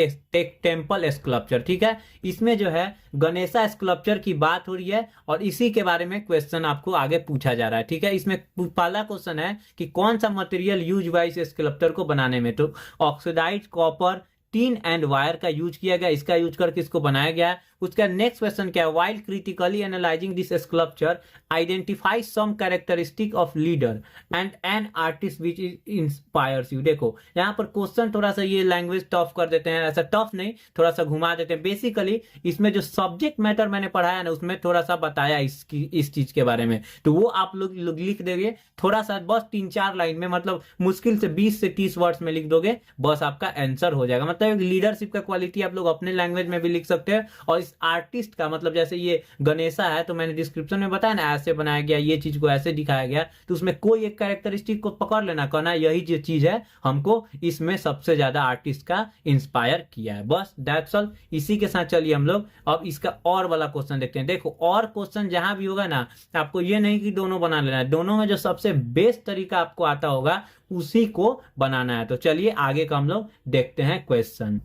Speaker 1: temple sculpture। ठीक है, इसमें जो है गणेशा स्कल्पचर की बात हो रही है और इसी के बारे में क्वेश्चन आपको आगे पूछा जा रहा है। ठीक है, इसमें पहला क्वेश्चन है कि कौन सा मटेरियल यूज हुआ इस स्कल्पचर को बनाने में। तो oxidised copper, tin and wire का यूज किया गया, इसका यूज करके इसको बनाया गया है। उसका नेक्स्ट क्वेश्चन क्या है, while critically analysing this sculpture identify some characteristic of leader and an artist which inspires you. देखो यहाँ पर क्वेश्चन थोड़ा सा ये लैंग्वेज टफ कर देते हैं, ऐसा टफ नहीं, थोड़ा सा घुमा देते हैं। बेसिकली इसमें जो सब्जेक्ट मैटर मैंने पढ़ाया ना उसमें थोड़ा सा बताया इस चीज के बारे में, तो वो आप लोग लिख देंगे थोड़ा सा, बस 3-4 लाइन में, मतलब मुश्किल से 20 से 30 वर्ड्स में लिख दोगे, बस आपका आंसर हो जाएगा। मतलब एक लीडरशिप का क्वालिटी आप लोग अपने लैंग्वेज में भी लिख सकते हैं। और इस आर्टिस्ट का मतलब जैसे ये गणेशा है तो मैंने डिस्क्रिप्शन में बताया ना ऐसे बनाया गया, ये चीज को ऐसे दिखाया गया, तो उसमें कोई एक कैरेक्टरिस्टिक को पकड़ लेना, कहना यही जो चीज है हमको इसमें सबसे ज्यादा आर्टिस्ट का इंस्पायर किया है। बस दैट्स ऑल। इसी के साथ चलिए हम लोग अब इसका और वाला क्वेश्चन देखते हैं। देखो और क्वेश्चन जहां भी होगा ना, आपको ये नहीं कि दोनों बना लेना है, दोनों में जो सबसे बेस्ट तरीका आपको आता होगा उसी को बनाना है। तो चलिए आगे का हम लोग देखते हैं क्वेश्चन।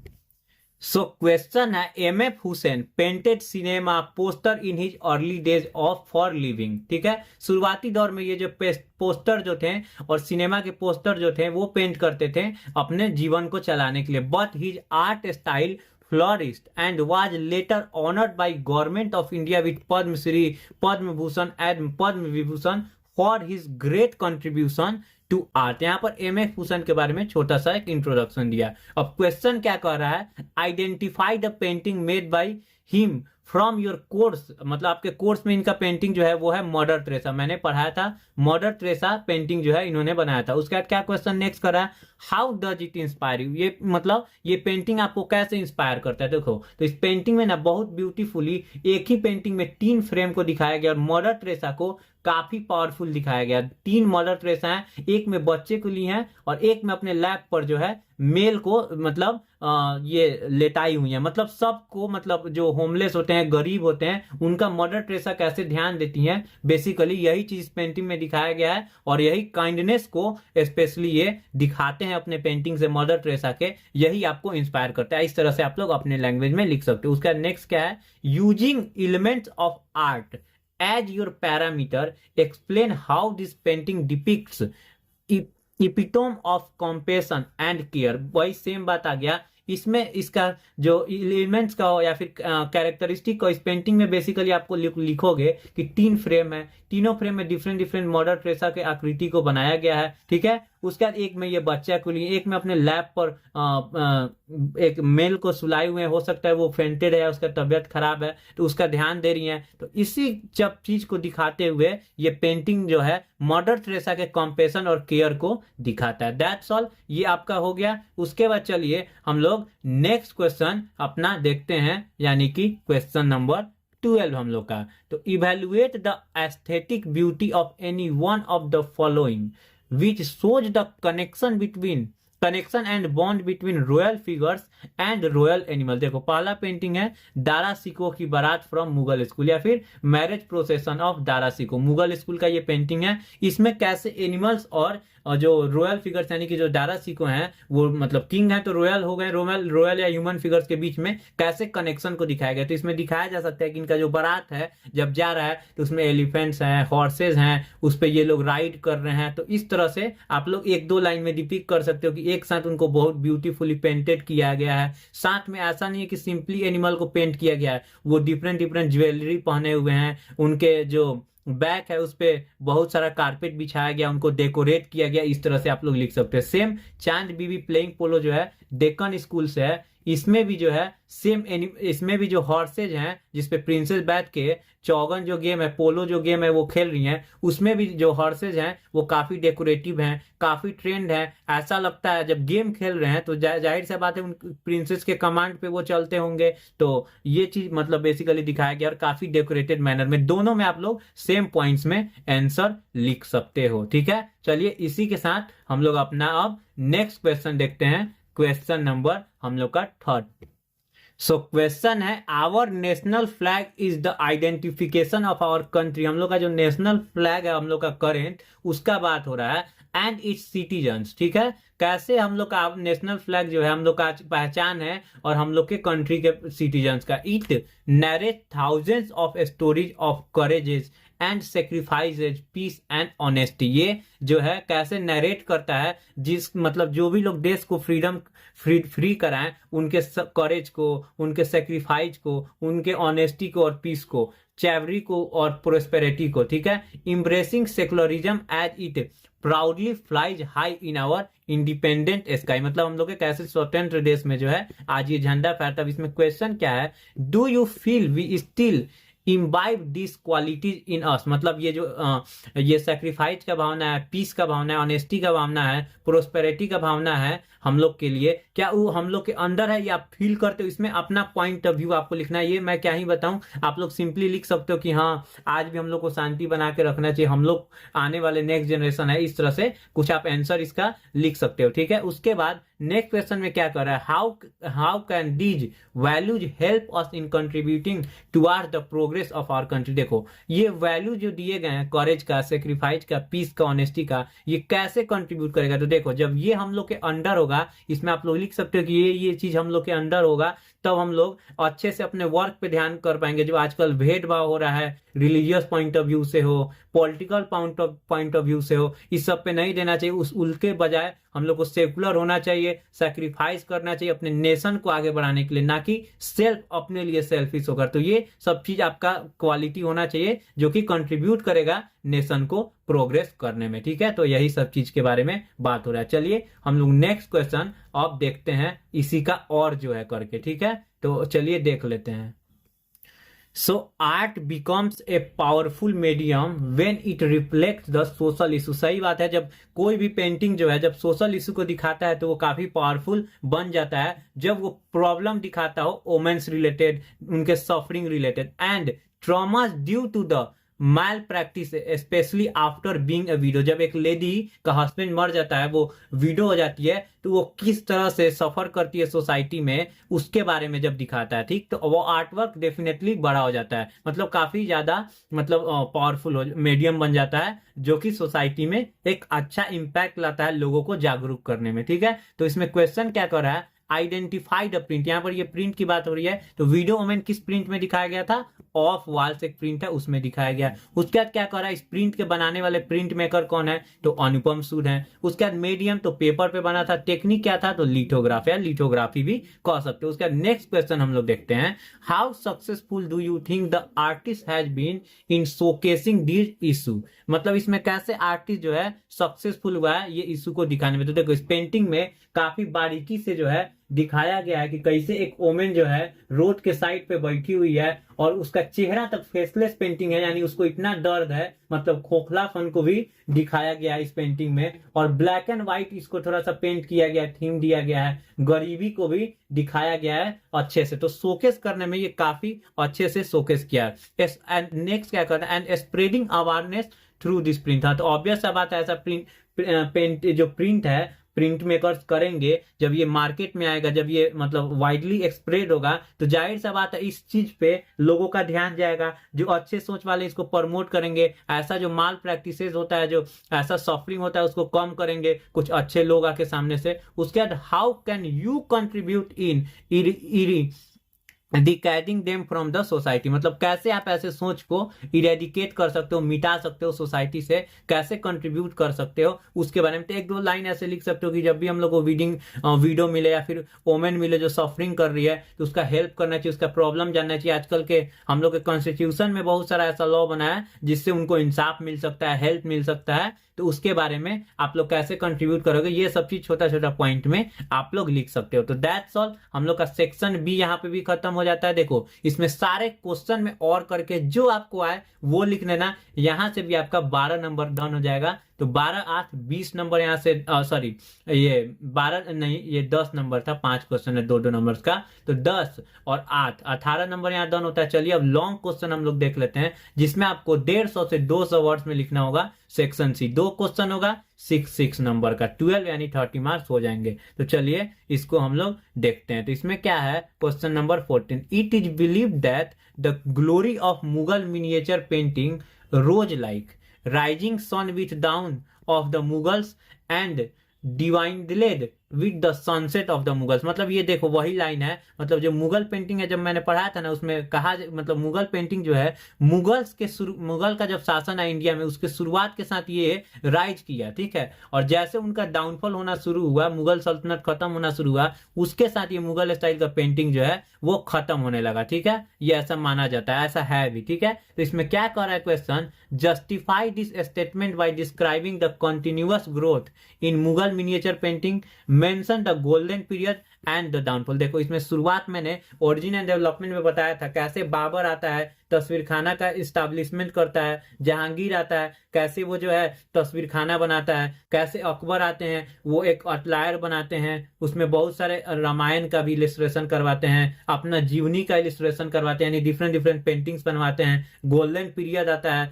Speaker 1: सो क्वेश्चन है, MF. Hussain painted cinema poster in his early days of for living. ठीक है, शुरुआती दौर में ये जो पोस्टर जो थे और सिनेमा के पोस्टर जो थे वो पेंट करते थे अपने जीवन को चलाने के लिए। But his art style flourished and was later honored by government of India with Padma Shri, Padma Bhushan and Padma Vibhushan for his great contribution to art। यहाँ पर एम.एफ. हुसैन के बारे में छोटा सा एक इंट्रोडक्शन दिया। अब क्वेश्चन क्या कह रहा है, identify the painting made by him from your course. मतलब आपके कोर्स में इनका पेंटिंग जो है वो है मदर टेरेसा, मैंने पढ़ाया था मदर टेरेसा पेंटिंग जो है इन्होंने बनाया था। उसके बाद क्या क्वेश्चन नेक्स्ट कर रहा है, how does it inspire you. ये मतलब ये पेंटिंग आपको कैसे इंस्पायर करता है। देखो तो इस पेंटिंग में ना बहुत ब्यूटीफुली एक ही पेंटिंग में 3 फ्रेम को दिखाया गया और मदर टेरेसा को काफी पावरफुल दिखाया गया। 3 मदर टेरेसा हैं, एक में बच्चे को ली हैं और एक में अपने लैप पर जो है मेल को मतलब ये लेटाई हुई है। मतलब सबको, मतलब जो होमलेस होते हैं, गरीब होते हैं, उनका मदर टेरेसा कैसे ध्यान देती हैं, बेसिकली यही चीज पेंटिंग में दिखाया गया है। और यही काइंडनेस को स्पेशली ये दिखाते हैं अपने पेंटिंग से मदर टेरेसा के, यही आपको इंस्पायर करता है। इस तरह से आप लोग अपने लैंग्वेज में लिख सकते हो। उसका नेक्स्ट क्या है, using elements of art as your parameter explain how this painting depicts epitome of compassion and care। वही सेम बात आ गया इसमें, इसका जो एलिमेंट्स का हो या फिर कैरेक्टरिस्टिक को इस पेंटिंग में बेसिकली आपको लिखोगे कि 3 फ्रेम है, तीनों फ्रेम में डिफरेंट मदर टेरेसा के आकृति को बनाया गया है। ठीक है, उसके बाद एक में ये बच्चा को लिए, एक में अपने लैप पर एक मेल को सुलाए हुए, हो सकता है वो फेंटेड है, उसका तबियत खराब है तो उसका ध्यान दे रही है। तो इसी जब चीज को दिखाते हुए ये पेंटिंग जो है मदर टेरेसा के कंपैशन और केयर को दिखाता है। दैट्स ऑल, ये आपका हो गया। उसके बाद चलिए हम लोग नेक्स्ट क्वेश्चन अपना देखते हैं, यानी कि क्वेश्चन नंबर 12 हम लोग का। तो evaluate the aesthetic beauty of any one of the following which shows the connection and bond between royal figures and royal animal. देखो पहला पेंटिंग है दारा सिको की बारात फ्रॉम मुगल स्कूल, या फिर marriage procession of Dara Shikoh, Mughal school का ये पेंटिंग है। इसमें कैसे एनिमल्स और जो रॉयल फिगर्स यानी कि जो दारा सिको हैं वो मतलब किंग है तो रॉयल हो गए, रॉयल या ह्यूमन फिगर्स के बीच में कैसे कनेक्शन को दिखाया गया। तो इसमें दिखाया जा सकता है कि इनका जो बारात है जब जा रहा है तो उसमें एलिफेंट्स हैं, हॉर्सेज हैं, उस पर ये लोग राइड कर रहे हैं। तो इस तरह से आप लोग एक दो लाइन में डिपिक्ट कर सकते हो कि एक साथ उनको बहुत ब्यूटीफुली पेंटेड किया गया है। साथ में ऐसा नहीं है कि सिंपली एनिमल को पेंट किया गया है, वो डिफरेंट डिफरेंट ज्वेलरी पहने हुए हैं, उनके जो बैक है उस पे बहुत सारा कारपेट बिछाया गया, उनको डेकोरेट किया गया। इस तरह से आप लोग लिख सकते हैं। सेम चांद बीबी प्लेइंग पोलो जो है डेक्कन स्कूल से है, इसमें भी जो है सेम इसमें भी जो हॉर्सेज हैं जिसपे प्रिंसेस बैठ के चौगन जो गेम है, पोलो जो गेम है वो खेल रही हैं, उसमें भी जो हॉर्सेज हैं वो काफी डेकोरेटिव हैं, काफी ट्रेंड है। ऐसा लगता है जब गेम खेल रहे हैं तो जाहिर सी बात है उन प्रिंसेस के कमांड पे वो चलते होंगे। तो ये चीज मतलब बेसिकली दिखाया गया और काफी डेकोरेटेड मैनर में। दोनों में आप लोग सेम पॉइंट्स में आंसर लिख सकते हो। ठीक है, चलिए इसी के साथ हम लोग अपना अब नेक्स्ट क्वेश्चन देखते हैं। क्वेश्चन नंबर हम लोग का 3rd। सो क्वेश्चन है our national flag is the identification of our country. हम लोग का जो नेशनल फ्लैग है हम लोग का करेंट, उसका बात हो रहा है, एंड इट्स सिटीजन्स। ठीक है, कैसे हम लोग का नेशनल फ्लैग जो है हम लोग का पहचान है और हम लोग के कंट्री के सिटीजन्स का। It narrate thousands of stories of courages and sacrifices, peace and honesty. ये जो है कैसे नरेट करता है, जिस मतलब जो भी लोग देश को फ्री कराएं, उनके करेज को, उनके सेक्रीफाइस को, उनके ऑनेस्टी को और पीस को, चैवरी को और प्रोस्पेरिटी को। ठीक है, embracing secularism as it proudly flies high in our independent sky. मतलब हम लोग के कैसे स्वतंत्र देश में जो है आज ये झंडा फहरता है। इसमें क्वेश्चन क्या है, do you feel we still imbibe this qualities in us. मतलब ये जो ये सेक्रीफाइस का भावना है, पीस का भावना है, ऑनेस्टी का भावना है, प्रोस्पेरिटी का भावना है हम लोग के लिए, क्या वो हम लोग के अंदर है या आप फील करते हो। इसमें अपना पॉइंट ऑफ व्यू आपको लिखना है। ये मैं क्या ही बताऊं, आप लोग सिंपली लिख सकते हो कि हाँ आज भी हम लोग को शांति बना के रखना चाहिए, हम लोग आने वाले नेक्स्ट जनरेशन है, इस तरह से कुछ आप आंसर इसका लिख सकते हो। ठीक है, उसके बाद नेक्स्ट क्वेश्चन में क्या कर रहा है, how can these values help us in contributing towards the progress of our country. देखो ये वैल्यू जो दिए गए हैं, करेज का, सेक्रीफाइस का, पीस का, ऑनेस्टी का, ये कैसे कंट्रीब्यूट करेगा। तो देखो जब ये हम लोग के अंडर होगा, इसमें आप लोग लिख सकते हो कि ये चीज हम लोग के अंडर होगा, तब हम लोग अच्छे से अपने वर्क पे ध्यान कर पाएंगे। जो आजकल भेदभाव हो रहा है, रिलीजियस पॉइंट ऑफ व्यू से हो, पॉलिटिकल पॉइंट ऑफ व्यू से हो, इस सब पे नहीं देना चाहिए। उस उनके बजाय हम लोग को सेकुलर होना चाहिए, सैक्रिफाइस करना चाहिए अपने नेशन को आगे बढ़ाने के लिए, ना कि सेल्फ अपने लिए सेल्फिश होकर। तो ये सब चीज आपका क्वालिटी होना चाहिए जो कि कंट्रीब्यूट करेगा नेशन को प्रोग्रेस करने में। ठीक है, तो यही सब चीज के बारे में बात हो रहा है। चलिए हम लोग नेक्स्ट क्वेश्चन अब देखते हैं इसी का और जो है करके। ठीक है, तो चलिए देख लेते हैं। So art becomes a powerful medium when it reflect the social issue. सही बात है, जब कोई भी पेंटिंग जो है जब सोशल इशू को दिखाता है तो वो काफी पावरफुल बन जाता है। जब वो प्रॉब्लम दिखाता हो वोमेन्स रिलेटेड, उनके suffering related and traumas due to the male practice, specially after being a widow. जब एक लेडी का हस्बैंड मर जाता है, वो विडो हो जाती है, तो वो किस तरह से सफर करती है सोसाइटी में, उसके बारे में जब दिखाता है। ठीक, तो वो आर्टवर्क डेफिनेटली बड़ा हो जाता है, मतलब काफी ज्यादा मतलब पावरफुल मीडियम बन जाता है, जो कि सोसाइटी में एक अच्छा इंपैक्ट लाता है लोगों को जागरूक करने में। ठीक है, तो इसमें क्वेश्चन क्या कर रहा है, आइडेंटिफाई द प्रिंट। यहाँ पर ये प्रिंट की बात हो रही है, तो वीडियो वोमेन किस प्रिंट में दिखाया गया था, ऑफ वॉल्स एक प्रिंट है उसमें दिखाया गया। उसके बाद क्या कर रहा है, इस प्रिंट के बनाने वाले प्रिंट मेकर कौन है, तो अनुपम सूद है। उसके बाद मीडियम तो पेपर पे बना था, टेक्निक क्या था, तो लिथोग्राफी या लिथोग्राफी भी कह सकते हो। उसके बाद नेक्स्ट क्वेश्चन हम लोग देखते हैं, how successful do you think the artist has been in showcasing this issue. मतलब इसमें कैसे आर्टिस्ट जो है सक्सेसफुल हुआ है ये इशू को दिखाने में। तो देखो इस पेंटिंग में काफी बारीकी से जो है दिखाया गया है कि कैसे एक वोमेन जो है रोड के साइड पे बैठी हुई है और उसका चेहरा तक फेसलेस पेंटिंग है, यानी उसको इतना दर्द है, मतलब खोखलापन को भी दिखाया गया है इस पेंटिंग में। और ब्लैक एंड व्हाइट इसको थोड़ा सा पेंट किया गया है, थीम दिया गया है, गरीबी को भी दिखाया गया है अच्छे से। तो शोकेस करने में ये काफी अच्छे से शोकेस किया है। एंड नेक्स्ट क्या करना है, and spreading awareness through this print. हाँ, तो ऑब्वियस सा बात है, ऐसा पेंट जो प्रिंट है प्रिंट मेकर्स करेंगे, जब ये मार्केट में आएगा, जब ये मतलब वाइडली एक्सप्रेड होगा, तो जाहिर सा बात है इस चीज पे लोगों का ध्यान जाएगा। जो अच्छे सोच वाले इसको प्रमोट करेंगे, ऐसा जो माल प्रैक्टिसेस होता है, जो ऐसा सफरिंग होता है, उसको कम करेंगे कुछ अच्छे लोग आके सामने से। उसके बाद how can you contribute in decaying them from the society, मतलब कैसे आप ऐसे सोच को इरेडिकेट कर सकते हो, मिटा सकते हो सोसाइटी से, कैसे कंट्रीब्यूट कर सकते हो, उसके बारे में। तो एक दो लाइन ऐसे लिख सकते हो कि जब भी हम लोग को वीडियो मिले या फिर वोमेन मिले जो सफरिंग कर रही है, तो उसका हेल्प करना चाहिए, उसका प्रॉब्लम जानना चाहिए। आजकल के हम लोग के कॉन्स्टिट्यूशन में बहुत सारा ऐसा लॉ बना है जिससे उनको इंसाफ मिल सकता है, हेल्प मिल सकता है। तो उसके बारे में आप लोग कैसे कंट्रीब्यूट करोगे, ये सब चीज छोटा छोटा पॉइंट में आप लोग लिख सकते हो। तो दैट्स ऑल, हम लोग का सेक्शन बी यहाँ पे भी खत्म हो जाता है। देखो इसमें सारे क्वेश्चन में और करके जो आपको आए वो लिख लेना, यहां से भी आपका 12 नंबर डन हो जाएगा। तो 12 8 20 नंबर यहाँ से, सॉरी ये 12 नहीं, ये 10 नंबर था, 5 क्वेश्चन है 2-2 नंबर्स का, तो 10 और 8 18 नंबर यहाँ डन होता है। चलिए अब लॉन्ग क्वेश्चन हम लोग देख लेते हैं, जिसमें आपको 150 से 200 वर्ड्स में लिखना होगा। सेक्शन सी 2 क्वेश्चन होगा, 6 नंबर का, 12 यानी 30 मार्क्स हो जाएंगे। तो चलिए इसको हम लोग देखते हैं। तो इसमें क्या है, question number 14, it is believe that the glory of Mughal miniature painting rose like rising sun with down of the Mughals and divined with the sunset of the Mughals. मतलब ये देखो वही लाइन है, मतलब जो मुगल पेंटिंग है, जब मैंने पढ़ाया था ना उसमें कहा, मतलब मुगल पेंटिंग जो है मुगल का जब शासन है इंडिया में, उसके शुरुआत के साथ ये राइज किया, ठीक है। और जैसे उनका डाउनफॉल होना शुरू हुआ, मुगल सल्तनत खत्म होना शुरू हुआ, उसके साथ ये मुगल स्टाइल का पेंटिंग जो है वो खत्म होने लगा, ठीक है। ये ऐसा माना जाता है, ऐसा है भी, ठीक है। तो इसमें क्या कर रहा है question, justify this statement by describing the continuous growth in Mughal miniature painting, mention the golden period and the downfall. देखो इसमें शुरुआत मैंने ओरिजिन एंड डेवलपमेंट में बताया था, कैसे बाबर आता है, तस्वीर खाना का इस्टेब्लिशमेंट करता है, जहांगीर आता है, कैसे वो जो है तस्वीर खाना बनाता है, कैसे अकबर आते हैं, वो एक आउटलायर बनाते हैं, उसमें बहुत सारे रामायण का भी इलिस्ट्रेशन करवाते हैं, अपना जीवनी का इलिस्ट्रेशन करवाते हैं, यानी डिफरेंट डिफरेंट पेंटिंग्स बनवाते हैं। गोल्डन पीरियड आता है,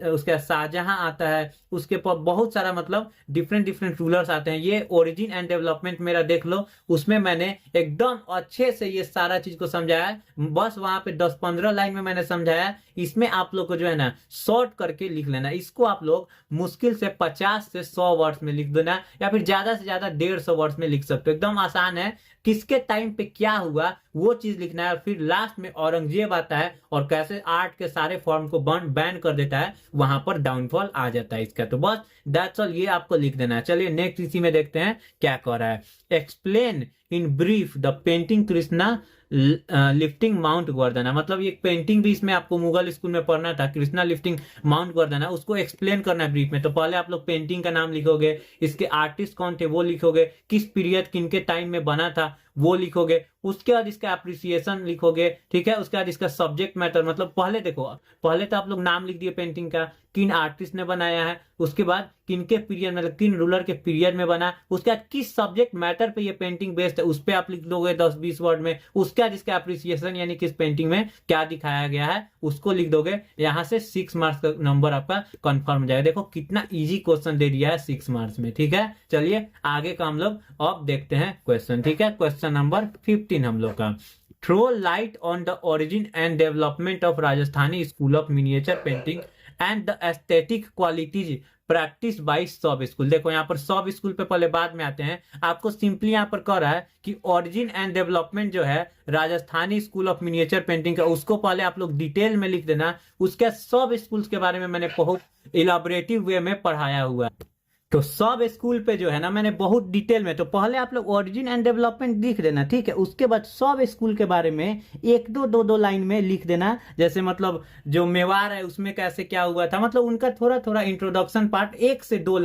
Speaker 1: उसके शाहजहां आता है, उसके पर बहुत सारा मतलब डिफरेंट डिफरेंट रूलर्स आते हैं। ये ओरिजिन एंड डेवलपमेंट मेरा देख लो, उसमें मैंने एकदम अच्छे से ये सारा चीज को समझाया। बस वहां पे 10-15 लाइन में मैंने समझाया। इसमें आप लोग को जो है ना शॉर्ट करके लिख लेना। इसको आप लोग मुश्किल से 50 से 100 वर्ड्स में लिख देना, या फिर ज्यादा से ज्यादा 150 वर्ड्स में लिख सकते हो। एकदम आसान है, किसके टाइम पे क्या हुआ वो चीज लिखना है। और फिर लास्ट में औरंगजेब आता है और कैसे आर्ट के सारे फॉर्म को बैन कर देता है, वहां पर डाउनफॉल आ जाता है इसका। तो बस दैट्स ऑल, ये आपको लिख देना है। चलिए नेक्स्ट इसी में देखते हैं क्या कर रहा है। Explain in brief the painting Krishna lifting mount Govardhana. मतलब ये पेंटिंग भी इसमें आपको मुगल स्कूल में पढ़ना था, कृष्णा लिफ्टिंग माउंट गोवर्धना, उसको एक्सप्लेन करना है ब्रीफ में। तो पहले आप लोग पेंटिंग का नाम लिखोगे, इसके आर्टिस्ट कौन थे वो लिखोगे, किस पीरियड किनके टाइम में बना था वो लिखोगे, उसके बाद इसका अप्रिसिएशन लिखोगे, ठीक है। उसके बाद इसका सब्जेक्ट मैटर, मतलब पहले देखो, पहले तो आप लोग नाम लिख दिए पेंटिंग का, किन आर्टिस्ट ने बनाया है, उसके बाद किनके पीरियड मतलब किन रूलर के पीरियड में बना, उसके बाद किस सब्जेक्ट मैटर पे ये पेंटिंग बेस्ड है, उस पे आप लिख दोगे 10-20 वर्ड में। उसके बाद इसका अप्रिसिएशन यानी किस पेंटिंग में क्या दिखाया गया है उसको लिख दोगे। यहाँ से 6 मार्क्स का नंबर आपका कंफर्म हो जाएगा। देखो कितना इजी क्वेश्चन दे दिया है 6 मार्क्स में, ठीक है। चलिए आगे का हम लोग अब देखते हैं क्वेश्चन, ठीक है। क्वेश्चन नंबर 15 हम लोग का, throw light on the origin and development of Rajasthani school of miniature painting and the aesthetic qualities practice by sub school. देखो यहाँ पर सब स्कूल पे पहले बाद में आते हैं, आपको सिंपली यहाँ पर कह रहा है कि ओरिजिन एंड डेवलपमेंट जो है Rajasthani school of miniature painting का, उसको पहले आप लोग डिटेल में लिख देना। उसके सब स्कूल्स के बारे में मैंने बहुत इलाबोरेटिव वे में पढ़ाया हुआ है। तो सब स्कूल पे जो है ना मैंने बहुत डिटेल में, तो पहले आप लोग ओरिजिन एंड डेवलपमेंट लिख देना, ठीक है। उसके बाद सब स्कूल के बारे में एक दो दो दो लाइन में लिख देना। जैसे मतलब जो मेवाड़ है उसमें कैसे क्या हुआ था, मतलब उनका थोड़ा थोड़ा इंट्रोडक्शन पार्ट एक से दो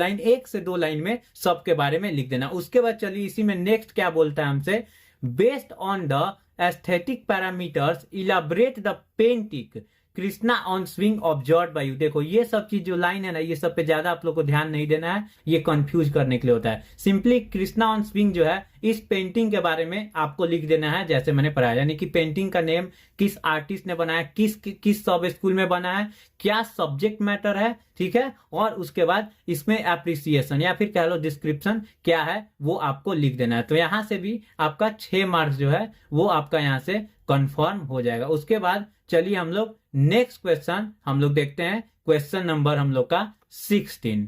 Speaker 1: लाइन में सबके बारे में लिख देना। उसके बाद चलिए इसी में नेक्स्ट क्या बोलता है हमसे, based on the aesthetic parameters elaborate the painting Krishna on swing observe by you. देखो ये सब चीज जो लाइन है ना, ये सब पे ज्यादा आप लोग को ध्यान नहीं देना है, ये कंफ्यूज करने के लिए होता है। सिंपली कृष्णा ऑन स्विंग जो है इस पेंटिंग के बारे में आपको लिख देना है जैसे मैंने पढ़ाया, यानी कि पेंटिंग का नेम, किस आर्टिस्ट ने बनाया, किस सब स्कूल में बना है, क्या सब्जेक्ट मैटर है, ठीक है। और उसके बाद इसमें एप्रिसिएशन या फिर कह लो डिस्क्रिप्शन क्या है वो आपको लिख देना है। तो यहां से भी आपका 6 मार्क्स जो है वो आपका यहां से कंफर्म हो जाएगा। उसके बाद चलिए हम लोग नेक्स्ट क्वेश्चन हम लोग देखते हैं, क्वेश्चन नंबर हम लोग का 16।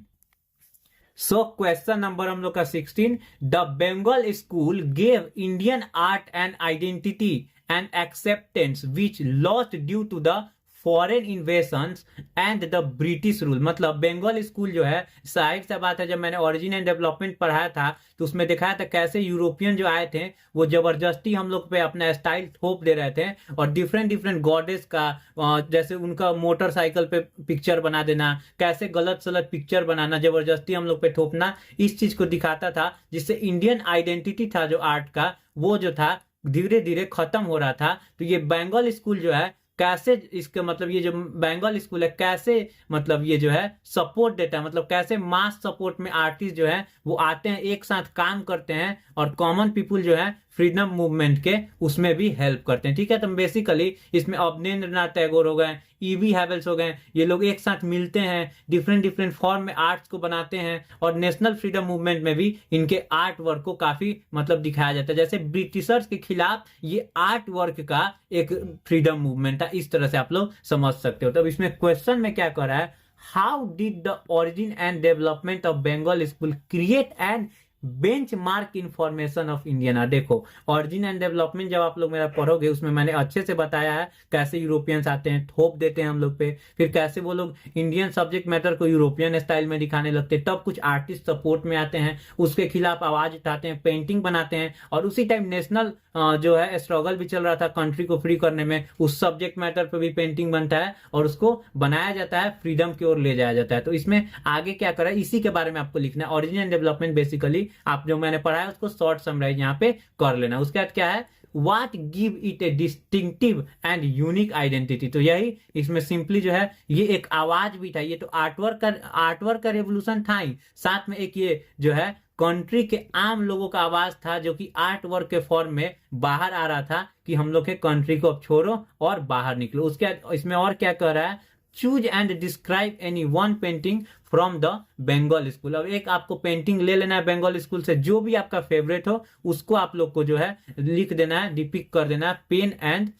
Speaker 1: सो क्वेश्चन नंबर हम लोग का 16, the Bengal school gave Indian art and identity and acceptance which lost due to the foreign invasions and the British rule. मतलब बंगाल स्कूल जो है, साइड से बात है, जब मैंने ओरिजिन एंड डेवलपमेंट पढ़ाया था तो उसमें दिखाया था कैसे यूरोपियन जो आए थे वो जबरदस्ती हम लोग पे अपना स्टाइल थोप दे रहे थे, और डिफरेंट डिफरेंट गॉडेस का जैसे उनका मोटरसाइकिल पे पिक्चर बना देना, कैसे गलत सलत पिक्चर बनाना, जबरदस्ती हम लोग पे थोपना, इस चीज को दिखाता था, जिससे इंडियन आइडेंटिटी था जो आर्ट का वो जो था धीरे धीरे खत्म हो रहा था। तो ये बंगाल स्कूल जो है कैसे, इसका मतलब ये जो बंगाल स्कूल है कैसे मतलब ये जो है सपोर्ट देता है, मतलब कैसे मास सपोर्ट में आर्टिस्ट जो है वो आते हैं, एक साथ काम करते हैं, और कॉमन पीपुल जो है फ्रीडम मूवमेंट के उसमें भी हेल्प करते हैं, ठीक है। तो बेसिकली इसमें अवनींद्रनाथ टैगोर हो गए, ईवी हैवेल्स हो गए, ये लोग एक साथ मिलते हैं, डिफरेंट डिफरेंट फॉर्म में आर्ट्स को बनाते हैं, और नेशनल फ्रीडम मूवमेंट में भी इनके आर्ट वर्क को काफी मतलब दिखाया जाता है। जैसे ब्रिटिशर्स के खिलाफ ये आर्ट वर्क का एक फ्रीडम मूवमेंट था, इस तरह से आप लोग समझ सकते हो। तब इसमें क्वेश्चन में क्या कर रहा है, how did the origin and development of Bengal school create and benchmark information of Indian art. देखो ओरिजिन एंड डेवलपमेंट जब आप लोग मेरा पढ़ोगे उसमें मैंने अच्छे से बताया है कैसे यूरोपियंस आते हैं, थोप देते हैं हम लोग पे, फिर कैसे वो लोग इंडियन सब्जेक्ट मैटर को यूरोपियन स्टाइल में दिखाने लगते हैं, तब कुछ आर्टिस्ट सपोर्ट में आते हैं, उसके खिलाफ आवाज उठाते हैं, पेंटिंग बनाते हैं, और उसी टाइम नेशनल जो है स्ट्रगल भी चल रहा था कंट्री को फ्री करने में, उस सब्जेक्ट मैटर पे भी पेंटिंग बनता है और उसको बनाया जाता है, फ्रीडम की ओर ले जाया जाता है। तो इसमें आगे क्या करा है इसी के बारे में आपको लिखना है। ओरिजिन एंड डेवलपमेंट बेसिकली आप जो मैंने पढ़ा है उसको शॉर्ट समराइज यहाँ पे कर लेना। उसके बाद क्या है, What give it a distinctive and unique identity। तो यही इसमें सिंपली जो है ये एक आवाज भी था, ये तो आर्टवर्क का रेवोल्यूशन था ही, साथ में एक ये जो है कंट्री के आम लोगों का आवाज था जो कि आर्ट वर्क के फॉर्म में बाहर आ रहा था कि हम लोग के कंट्री को अब छोड़ो और बाहर निकलो। उसके इसमें और क्या कह रहा है, choose and describe any one painting from the Bengal school. अब एक आपको पेंटिंग ले लेना है बंगाल स्कूल से, जो भी आपका फेवरेट हो उसको आप लोग को जो है लिख देना है, डिपिक्ट कर देना है, पेन एंड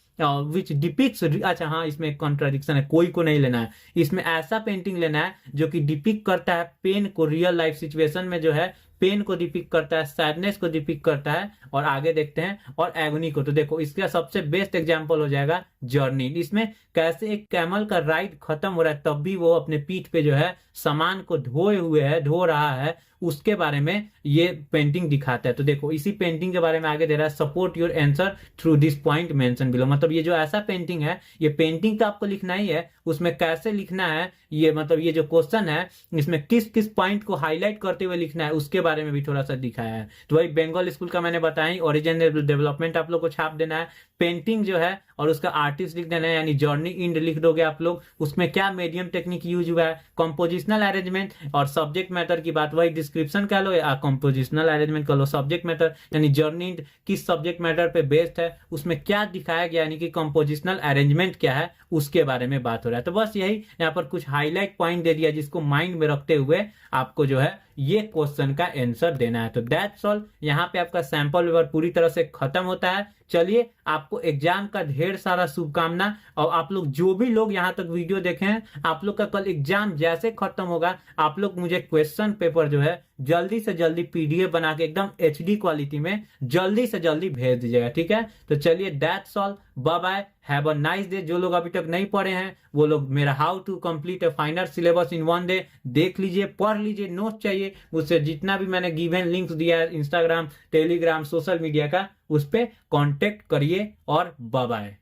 Speaker 1: विच डिपिक्स। अच्छा हाँ, इसमें एक कॉन्ट्राडिक्शन है, कोई को नहीं लेना है, इसमें ऐसा पेंटिंग लेना है जो कि डिपिक्ट करता है पेन को, रियल लाइफ सिचुएशन में जो है पेन को डिपिक्ट करता है, सैडनेस को डिपिक्ट करता है, और आगे देखते हैं और एगोनी को। तो देखो इसका सबसे बेस्ट एग्जांपल हो जाएगा जर्नी। इसमें कैसे एक कैमल का राइड खत्म हो रहा है तब भी वो अपने पीठ पे जो है सामान को धो रहा है, उसके बारे में ये पेंटिंग दिखाता है। तो देखो इसी पेंटिंग के बारे में आगे दे रहा है, support your answer through this point mention below. मतलब ये जो ऐसा पेंटिंग है, ये पेंटिंग तो आपको लिखना ही है, उसमें कैसे लिखना है ये, मतलब ये जो क्वेश्चन है इसमें किस किस पॉइंट को हाईलाइट करते हुए लिखना है उसके बारे में भी थोड़ा सा दिखाया है। तो वही बंगाल स्कूल का मैंने बताया, ओरिजिन डेवलपमेंट आप लोग को छाप देना है, पेंटिंग जो है और उसका आर्टिस्ट लिख देना है, यानी जर्नी इंड लिख दोगे आप लोग, उसमें क्या मीडियम टेक्निक यूज हुआ है, कंपोजिशनल अरेंजमेंट, और सब्जेक्ट मैटर की बात वही डिस्क्रिप्शन कह लो या कंपोजिशनल अरेंजमेंट कर लो, सब्जेक्ट मैटर यानी जर्नी इंड किस सब्जेक्ट मैटर पे बेस्ड है, उसमें क्या दिखाया गया यानी कि कंपोजिशनल अरेंजमेंट क्या है उसके बारे में बात हो रहा है। तो बस यही यहाँ पर कुछ हाईलाइट पॉइंट दे दिया जिसको माइंड में रखते हुए आपको जो है ये क्वेश्चन का आंसर देना है। तो दैट्स ऑल, यहाँ पे आपका सैंपल पेपर पूरी तरह से खत्म होता है। चलिए आपको एग्जाम का ढेर सारा शुभकामना, और आप लोग जो भी लोग यहाँ तक वीडियो देखे हैं, आप लोग का कल एग्जाम जैसे खत्म होगा आप लोग मुझे क्वेश्चन पेपर जो है जल्दी से जल्दी पीडीएफ बना के एकदम एचडी क्वालिटी में जल्दी से जल्दी भेज दीजिएगा, ठीक है। तो चलिए that's all, bye bye, have a nice day. जो लोग अभी तक नहीं पढ़े हैं वो लोग मेरा how to complete a fine art syllabus in one day देख लीजिए, पढ़ लीजिए। नोट चाहिए मुझसे जितना भी मैंने गिवन लिंक्स दिया है इंस्टाग्राम, टेलीग्राम, सोशल मीडिया का, उस पर कॉन्टेक्ट करिए और बाय बाय।